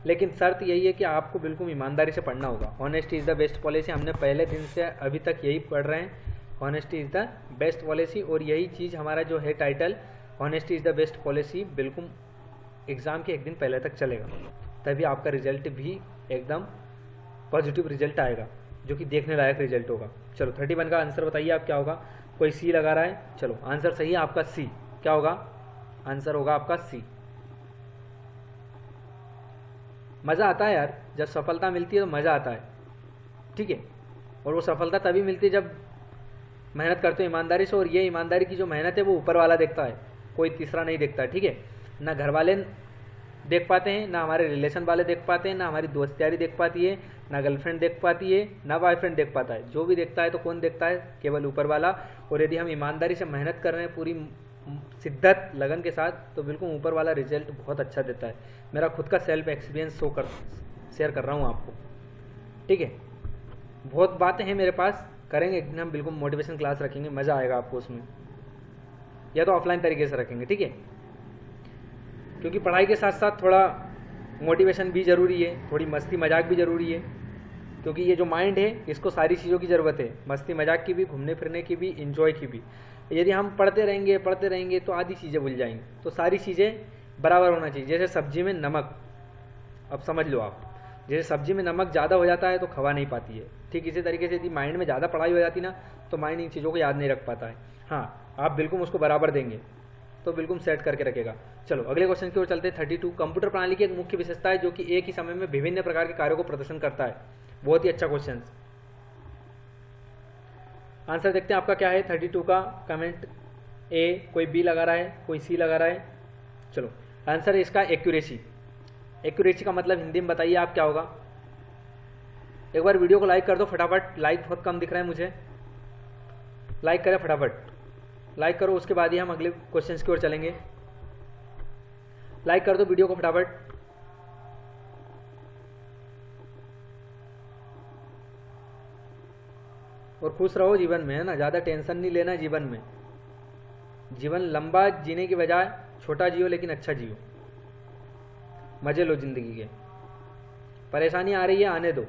लेकिन शर्त यही है कि आपको बिल्कुल ईमानदारी से पढ़ना होगा। Honesty is the best policy. हमने पहले दिन से अभी तक यही पढ़ रहे हैं, honesty is the best policy. और यही चीज़ हमारा जो है title, honesty is the best policy, बिल्कुल एग्ज़ाम के एक दिन पहले तक चलेगा। तभी आपका रिजल्ट भी एकदम पॉजिटिव रिजल्ट आएगा, जो कि देखने लायक रिजल्ट होगा। चलो 31 का आंसर बताइए आप क्या होगा? कोई सी लगा रहा है? चलो आंसर सही है आपका सी। क्या होगा? आंसर होगा आपका सी। मज़ा आता है यार, जब सफलता मिलती है तो मज़ा आता है, ठीक है। और वो सफलता तभी मिलती है जब मेहनत करते हो ईमानदारी से। और ये ईमानदारी की जो मेहनत है वो ऊपर वाला देखता है, कोई तीसरा नहीं देखता है, ठीक है। ना घर वाले देख पाते हैं, ना हमारे रिलेशन वाले देख पाते हैं, ना हमारी दोस्त यारी देख पाती है, ना गर्लफ्रेंड देख पाती है, ना बॉयफ्रेंड देख पाता है। जो भी देखता है तो कौन देखता है? केवल ऊपर वाला। और यदि हम ईमानदारी से मेहनत कर रहे हैं पूरी शिद्दत लगन के साथ तो बिल्कुल ऊपर वाला रिजल्ट बहुत अच्छा देता है। मेरा खुद का सेल्फ एक्सपीरियंस शेयर कर रहा हूँ आपको, ठीक है। बहुत बातें हैं मेरे पास, करेंगे एक दिन हम बिल्कुल मोटिवेशन क्लास रखेंगे, मज़ा आएगा आपको उसमें, या तो ऑफलाइन तरीके से रखेंगे, ठीक है। क्योंकि पढ़ाई के साथ साथ थोड़ा मोटिवेशन भी ज़रूरी है, थोड़ी मस्ती मजाक भी ज़रूरी है। क्योंकि ये जो माइंड है इसको सारी चीज़ों की ज़रूरत है, मस्ती मजाक की भी, घूमने फिरने की भी, इंजॉय की भी। यदि हम पढ़ते रहेंगे तो आधी चीज़ें भूल जाएंगे। तो सारी चीज़ें बराबर होना चाहिए। जैसे सब्जी में नमक, अब समझ लो आप, जैसे सब्जी में नमक ज़्यादा हो जाता है तो खवा नहीं पाती है, ठीक इसी तरीके से यदि माइंड में ज़्यादा पढ़ाई हो जाती ना तो माइंड इन चीज़ों को याद नहीं रख पाता है। हाँ, आप बिल्कुल उसको बराबर देंगे तो बिल्कुल सेट करके रखेगा। चलो अगले क्वेश्चन की ओर चलते हैं। 32 कंप्यूटर प्रणाली की एक मुख्य विशेषता है जो कि एक ही समय में विभिन्न प्रकार के कार्यों को प्रदर्शन करता है, बहुत ही अच्छा क्वेश्चन। आंसर देखते हैं आपका क्या है 32 का। कमेंट ए, कोई बी लगा रहा है, कोई सी लगा रहा है। चलो आंसर है इसका एक्यूरेसी। एक्यूरेसी का मतलब हिंदी में बताइए आप क्या होगा। एक बार वीडियो को लाइक कर दो फटाफट, लाइक बहुत कम दिख रहा है मुझे। लाइक करें फटाफट, लाइक करो, उसके बाद ही हम अगले क्वेश्चंस की ओर चलेंगे। लाइक कर दो वीडियो को फटाफट। और खुश रहो जीवन में, है ना, ज़्यादा टेंशन नहीं लेना जीवन में। जीवन लंबा जीने की बजाय छोटा जियो, लेकिन अच्छा जियो, मजे लो जिंदगी के। परेशानी आ रही है, आने दो,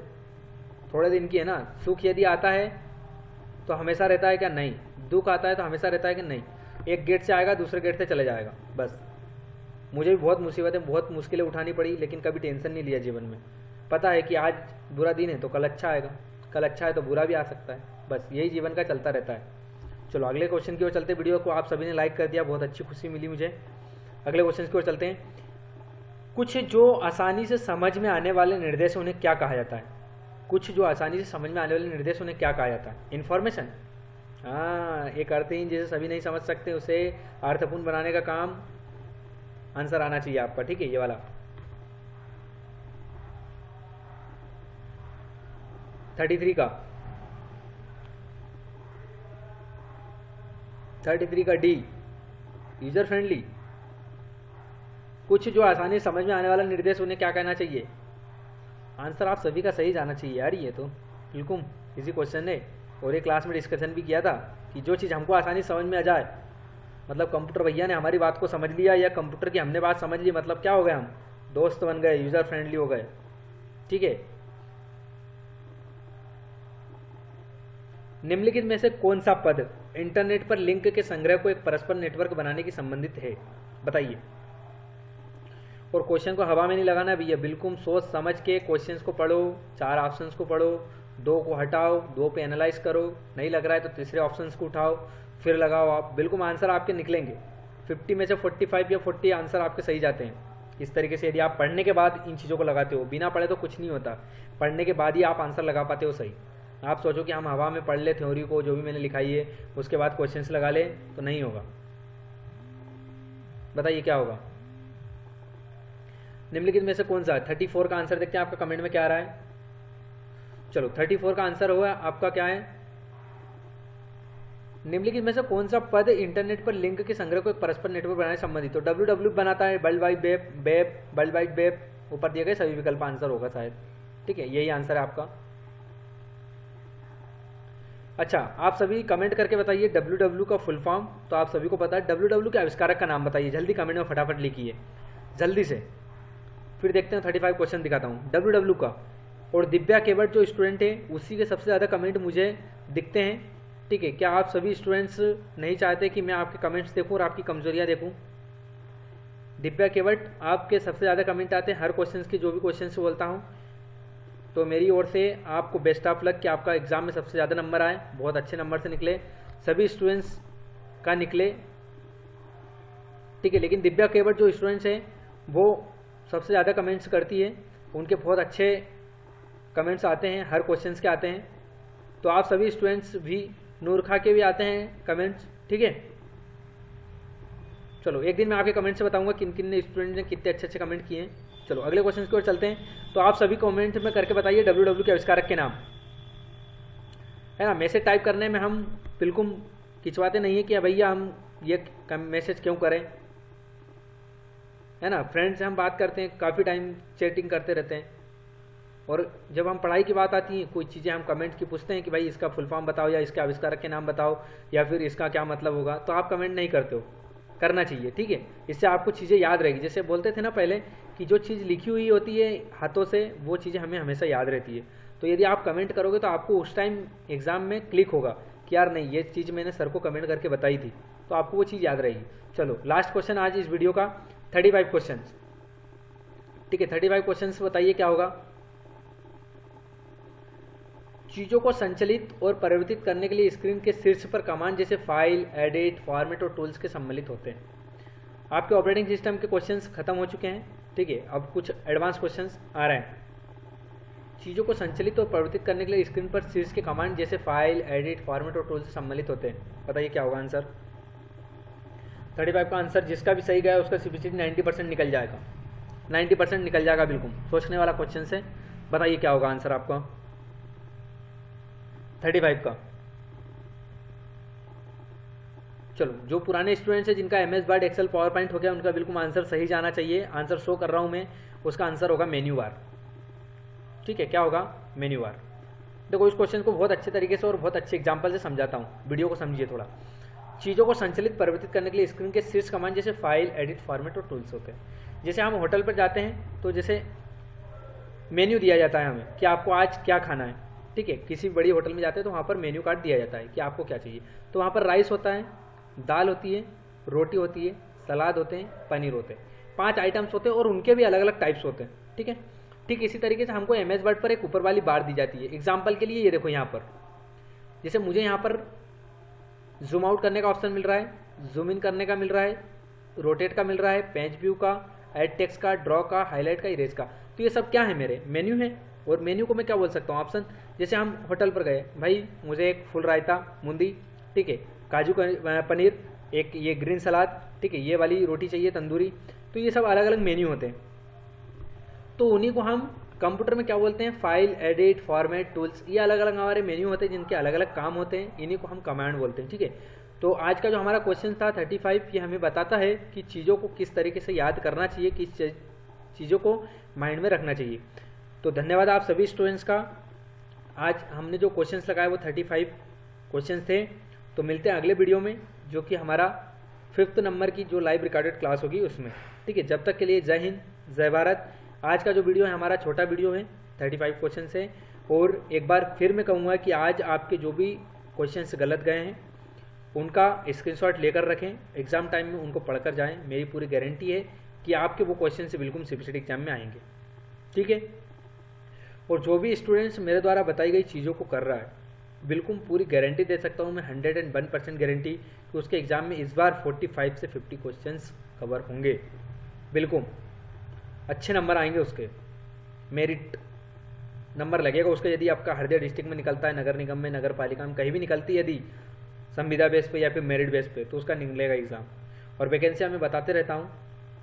थोड़े दिन की है ना। सुख यदि आता है तो हमेशा रहता है क्या? नहीं। दुख आता है तो हमेशा रहता है कि नहीं। एक गेट से आएगा, दूसरे गेट से चले जाएगा, बस। मुझे भी बहुत मुसीबतें, बहुत मुश्किलें उठानी पड़ी, लेकिन कभी टेंशन नहीं लिया जीवन में। पता है कि आज बुरा दिन है तो कल अच्छा आएगा, कल अच्छा है तो बुरा भी आ सकता है, बस यही जीवन का चलता रहता है। चलो अगले क्वेश्चन की ओर चलते। वीडियो को आप सभी ने लाइक कर दिया, बहुत अच्छी खुशी मिली मुझे। अगले क्वेश्चन की ओर चलते हैं। कुछ जो आसानी से समझ में आने वाले निर्देश उन्हें क्या कहा जाता है? कुछ जो आसानी से समझ में आने वाले निर्देश उन्हें क्या कहा जाता है? इन्फॉर्मेशन। हाँ, एक अर्थहीन जिसे सभी नहीं समझ सकते उसे अर्थपूर्ण बनाने का काम। आंसर आना चाहिए आपका, ठीक है, ये वाला 33 का। 33 का डी, यूजर फ्रेंडली। कुछ जो आसानी से समझ में आने वाला निर्देश उन्हें क्या कहना चाहिए? आंसर आप सभी का सही जाना चाहिए यार, ये तो बिल्कुल इसी क्वेश्चन ने। और एक क्लास में डिस्कशन भी किया था कि जो चीज़ हमको आसानी से समझ में आ जाए, मतलब कंप्यूटर भैया ने हमारी बात को समझ लिया या कंप्यूटर की हमने बात समझ ली, मतलब क्या हो गए, हम दोस्त बन गए, यूज़र फ्रेंडली हो गए, ठीक है। निम्नलिखित में से कौन सा पद इंटरनेट पर लिंक के संग्रह को एक परस्पर नेटवर्क बनाने की संबंधित है? बताइए। और क्वेश्चन को हवा में नहीं लगाना भैया, बिल्कुल सोच समझ के क्वेश्चंस को पढ़ो, 4 ऑप्शंस को पढ़ो, 2 को हटाओ, 2 पे एनालाइज करो, नहीं लग रहा है तो तीसरे ऑप्शंस को उठाओ, फिर लगाओ आप, बिल्कुल आंसर आपके निकलेंगे। 50 में से 45 या 40 आंसर आपके सही जाते हैं। इस तरीके से यदि आप पढ़ने के बाद इन चीज़ों को लगाते हो, बिना पढ़े तो कुछ नहीं होता, पढ़ने के बाद ही आप आंसर लगा पाते हो सही। आप सोचो कि हम हवा में पढ़ ले थ्योरी को, जो भी मैंने लिखाई है, उसके बाद क्वेश्चंस लगा ले, तो नहीं होगा। बताइए क्या होगा। निम्नलिखित में से कौन सा है? 34 का आंसर देखते हैं आपका कमेंट में क्या आ रहा है। चलो 34 का आंसर होगा आपका क्या है? निम्नलिखित में से कौन सा पद इंटरनेट पर लिंक के संग्रह को एक परस्पर नेटवर्क बनाने से संबंधित? तो www बनाता है, world wide web, world wide web, ऊपर दिए गए सभी विकल्प आंसर होगा शायद, ठीक है, यही आंसर है आपका। अच्छा, आप सभी कमेंट करके बताइए www का फुल फॉर्म। तो आप सभी को पता है, www के आविष्कारक का नाम बताइए, जल्दी कमेंट में फटाफट लिखिए, जल्दी से। फिर देखते हैं 35 क्वेश्चन दिखाता हूँ www का। और दिव्या केवट जो स्टूडेंट है, उसी के सबसे ज़्यादा कमेंट मुझे दिखते हैं, ठीक है। क्या आप सभी स्टूडेंट्स नहीं चाहते कि मैं आपके कमेंट्स देखूं और आपकी कमजोरियां देखूं? दिव्या केवट, आपके सबसे ज़्यादा कमेंट आते हैं हर क्वेश्चन की, जो भी क्वेश्चन से बोलता हूं। तो मेरी ओर से आपको बेस्ट ऑफ लक कि आपका एग्जाम में सबसे ज़्यादा नंबर आए, बहुत अच्छे नंबर से निकले, सभी स्टूडेंट्स का निकले, ठीक है। लेकिन दिव्या केवट जो स्टूडेंट्स हैं वो सबसे ज़्यादा कमेंट्स करती है, उनके बहुत अच्छे कमेंट्स आते हैं, हर क्वेश्चंस के आते हैं। तो आप सभी स्टूडेंट्स भी, नूर खा के भी आते हैं कमेंट्स, ठीक है। चलो एक दिन मैं आपके कमेंट से बताऊंगा किन किन ने स्टूडेंट ने कितने अच्छे अच्छे कमेंट किए हैं। चलो अगले क्वेश्चन की ओर चलते हैं। तो आप सभी कमेंट में करके बताइए www के आविष्कारक के नाम, है ना। मैसेज टाइप करने में हम बिल्कुल खिंचवाते नहीं है कि भैया हम ये मैसेज क्यों करें, है ना। फ्रेंड से हम बात करते हैं, काफ़ी टाइम चैटिंग करते रहते हैं, और जब हम पढ़ाई की बात आती है, कोई चीज़ें हम कमेंट की पूछते हैं कि भाई इसका फुल फॉर्म बताओ, या इसके आविष्कारक के नाम बताओ, या फिर इसका क्या मतलब होगा, तो आप कमेंट नहीं करते हो, करना चाहिए, ठीक है। इससे आपको चीज़ें याद रहेगी। जैसे बोलते थे ना पहले कि जो चीज़ लिखी हुई होती है हाथों से, वो चीज़ें हमें हमेशा याद रहती है। तो यदि आप कमेंट करोगे तो आपको उस टाइम एग्ज़ाम में क्लिक होगा कि यार नहीं, ये चीज़ मैंने सर को कमेंट करके बताई थी, तो आपको वो चीज़ याद रहेगी। चलो लास्ट क्वेश्चन आज इस वीडियो का, 35 क्वेश्चन, ठीक है। 35 क्वेश्चन बताइए क्या होगा। चीज़ों को संचालित और परिवर्तित करने के लिए स्क्रीन के शीर्ष पर कमांड जैसे फाइल, एडिट, फॉर्मेट और टूल्स के सम्मिलित होते हैं। आपके ऑपरेटिंग सिस्टम के क्वेश्चंस खत्म हो चुके हैं, ठीक है। अब कुछ एडवांस क्वेश्चंस आ रहे हैं। चीज़ों को संचालित और परिवर्तित करने के लिए स्क्रीन पर शीर्ष के कमांड जैसे फाइल, एडिट, फॉर्मेट और टूल से सम्मिलित होते हैं। बताइए क्या होगा आंसर। 35 का आंसर जिसका भी सही गया उसका CPCT 90% निकल जाएगा, 90% निकल जाएगा। बिल्कुल सोचने वाला क्वेश्चन से। बताइए क्या होगा आंसर आपका 35 का। चलो, जो पुराने स्टूडेंट्स हैं जिनका MS word, excel, PowerPoint हो गया, उनका बिल्कुल आंसर सही जाना चाहिए। आंसर शो कर रहा हूँ मैं, उसका आंसर होगा मेन्यू बार। ठीक है, क्या होगा मेन्यू बार। देखो इस क्वेश्चन को बहुत अच्छे तरीके से और बहुत अच्छे एग्जाम्पल से समझाता हूँ, वीडियो को समझिए थोड़ा। चीज़ों को संचालित परिवर्तित करने के लिए स्क्रीन के शीर्ष कमांड जैसे फाइल, एडिट, फॉर्मेट और टूल्स होते हैं। जैसे हम होटल पर जाते हैं तो जैसे मेन्यू दिया जाता है हमें कि आपको आज क्या खाना है। ठीक है, किसी बड़ी होटल में जाते हैं तो वहाँ पर मेन्यू कार्ड दिया जाता है कि आपको क्या चाहिए। तो वहाँ पर राइस होता है, दाल होती है, रोटी होती है, सलाद होते हैं, पनीर होते हैं, 5 आइटम्स होते हैं और उनके भी अलग अलग टाइप्स होते हैं। ठीक है, ठीक इसी तरीके से हमको MS वर्ड पर एक ऊपर वाली बार दी जाती है। एग्जाम्पल के लिए ये देखो यहाँ पर, जैसे मुझे यहाँ पर जूम आउट करने का ऑप्शन मिल रहा है, जूम इन करने का मिल रहा है, रोटेट का मिल रहा है, पेज व्यू का, ऐड टेक्स्ट का, ड्रॉ का, हाईलाइट का, इरेज का। तो ये सब क्या है मेरे मेन्यू है। और मेन्यू को मैं क्या बोल सकता हूँ ऑप्शन। जैसे हम होटल पर गए, भाई मुझे एक फुल रायता बूंदी, ठीक है, काजू का पनीर, एक ये ग्रीन सलाद, ठीक है, ये वाली रोटी चाहिए तंदूरी। तो ये सब अलग अलग मेन्यू होते हैं। तो उन्हीं को हम कंप्यूटर में क्या बोलते हैं, फाइल, एडिट, फॉर्मेट, टूल्स। ये अलग अलग हमारे मेन्यू होते हैं जिनके अलग अलग काम होते हैं, इन्हीं को हम कमांड बोलते हैं। ठीक है, तो आज का जो हमारा क्वेश्चन था 35, ये हमें बताता है कि चीज़ों को किस तरीके से याद करना चाहिए, किस चीज़ों को माइंड में रखना चाहिए। तो धन्यवाद आप सभी स्टूडेंट्स का। आज हमने जो क्वेश्चंस लगाए वो 35 क्वेश्चंस थे। तो मिलते हैं अगले वीडियो में, जो कि हमारा 5th नंबर की जो लाइव रिकॉर्डेड क्लास होगी उसमें। ठीक है, जब तक के लिए जय हिंद, जय भारत। आज का जो वीडियो है हमारा छोटा वीडियो है, 35 क्वेश्चन है। और एक बार फिर मैं कहूँगा कि आज आपके जो भी क्वेश्चंस गलत गए हैं उनका स्क्रीनशॉट लेकर रखें, एग्ज़ाम टाइम में उनको पढ़कर जाएं। मेरी पूरी गारंटी है कि आपके वो क्वेश्चन से बिल्कुल CPCT एग्जाम में आएंगे। ठीक है, और जो भी स्टूडेंट्स मेरे द्वारा बताई गई चीज़ों को कर रहा है, बिल्कुल पूरी गारंटी दे सकता हूँ मैं, 101% गारंटी कि उसके एग्ज़ाम में इस बार 45 से 50 क्वेश्चंस कवर होंगे। बिल्कुल अच्छे नंबर आएंगे, उसके मेरिट नंबर लगेगा उसका। यदि आपका हरदिया डिस्ट्रिक्ट में निकलता है, नगर निगम में, नगर पालिका में कहीं भी निकलती है, यदि संविदा बेस पे या फिर मेरिट बेस पे, तो उसका निकलेगा एग्ज़ाम। और वैकेंसी मैं बताते रहता हूँ,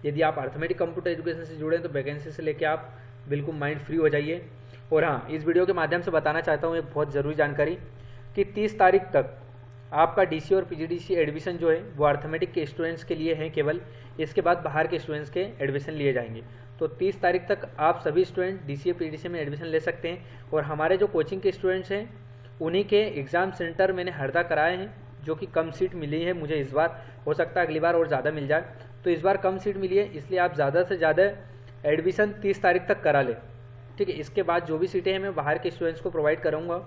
यदि आप अर्थमेटिक कंप्यूटर एजुकेशन से जुड़े हैं तो वैकेंसी से लेके आप बिल्कुल माइंड फ्री हो जाइए। और हाँ, इस वीडियो के माध्यम से बताना चाहता हूँ एक बहुत ज़रूरी जानकारी कि 30 तारीख तक आपका DC और PGDC एडमिशन जो है वो अर्थमेटिक के स्टूडेंट्स के लिए है केवल। इसके बाद बाहर के स्टूडेंट्स के एडमिशन लिए जाएंगे। तो 30 तारीख तक आप सभी स्टूडेंट DC और PGDC में एडमिशन ले सकते हैं। और हमारे जो कोचिंग के स्टूडेंट्स हैं उन्हीं के एग्ज़ाम सेंटर मैंने हरदा कराए हैं, जो कि कम सीट मिली है मुझे इस बार। हो सकता है अगली बार और ज़्यादा मिल जाए, तो इस बार कम सीट मिली है, इसलिए आप ज़्यादा से ज़्यादा एडमिशन 30 तारीख तक करा लें। ठीक है, इसके बाद जो भी सीटें हैं मैं बाहर के स्टूडेंट्स को प्रोवाइड करूँगा।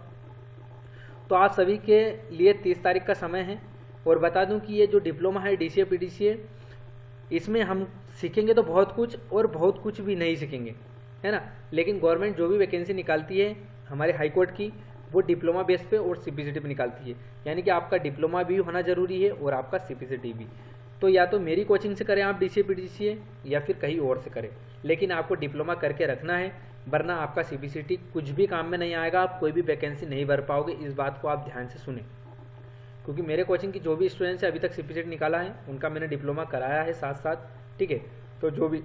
तो आप सभी के लिए 30 तारीख का समय है। और बता दूं कि ये जो डिप्लोमा है DC और PGDC है, इसमें हम सीखेंगे तो बहुत कुछ और बहुत कुछ भी नहीं सीखेंगे, है ना। लेकिन गवर्नमेंट जो भी वैकेंसी निकालती है हमारे हाई कोर्ट की, वो डिप्लोमा बेस पे और CPCT पे निकालती है। यानी कि आपका डिप्लोमा भी होना ज़रूरी है और आपका CPCT भी। तो या तो मेरी कोचिंग से करें आप DC PGDC या फिर कहीं और से करें, लेकिन आपको डिप्लोमा करके रखना है, वरना आपका CPCT कुछ भी काम में नहीं आएगा, आप कोई भी वैकेंसी नहीं भर पाओगे। इस बात को आप ध्यान से सुने, क्योंकि मेरे कोचिंग की जो भी स्टूडेंट्स हैं अभी तक CPCT निकाला है उनका मैंने डिप्लोमा कराया है साथ साथ। ठीक है, तो जो भी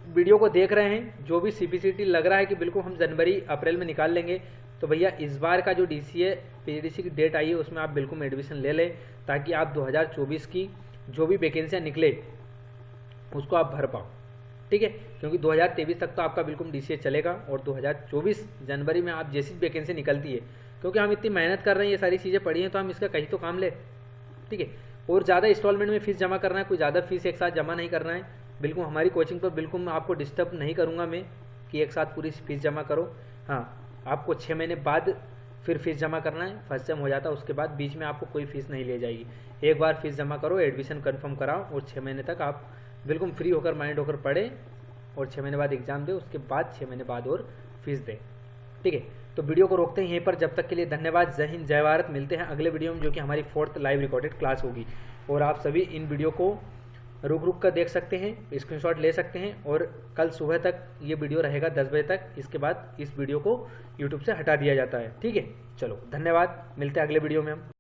वीडियो को देख रहे हैं, जो भी CPCT लग रहा है कि बिल्कुल हम जनवरी अप्रैल में निकाल लेंगे, तो भैया इस बार का जो DC PGDC की डेट आई है उसमें आप बिल्कुल एडमिशन ले लें, ताकि आप 2024 की जो भी वैकेंसियाँ निकले उसको आप भर पाओ। ठीक है, क्योंकि 2023 तक तो आपका बिल्कुल DCA चलेगा और 2024 जनवरी में आप जैसी वैकेंसी निकलती है, क्योंकि हम इतनी मेहनत कर रहे हैं, ये सारी चीज़ें पढ़ी हैं, तो हम इसका कहीं तो काम ले। ठीक है, और ज़्यादा इंस्टॉलमेंट में फ़ीस जमा करना है, कोई ज़्यादा फीस एक साथ जमा नहीं करना है। बिल्कुल हमारी कोचिंग पर बिल्कुल मैं आपको डिस्टर्ब नहीं करूँगा मैं कि एक साथ पूरी फीस जमा करो। हाँ, आपको 6 महीने बाद फिर फीस जमा करना है, फर्स्ट सेम हो जाता है, उसके बाद बीच में आपको कोई फीस नहीं ले जाएगी। एक बार फीस जमा करो, एडमिशन कन्फर्म कराओ और 6 महीने तक आप बिल्कुल फ्री होकर माइंड होकर पढ़े और 6 महीने बाद एग्जाम दे, उसके बाद 6 महीने बाद और फीस दे। ठीक है, तो वीडियो को रोकते हैं यहीं पर। जब तक के लिए धन्यवाद, जय हिंद, जय भारत। मिलते हैं अगले वीडियो में, जो कि हमारी 4th लाइव रिकॉर्डेड क्लास होगी। और आप सभी इन वीडियो को रुक रुक कर देख सकते हैं, स्क्रीनशॉट ले सकते हैं, और कल सुबह तक ये वीडियो रहेगा 10 बजे तक। इसके बाद इस वीडियो को यूट्यूब से हटा दिया जाता है। ठीक है, चलो धन्यवाद, मिलते हैं अगले वीडियो में हम।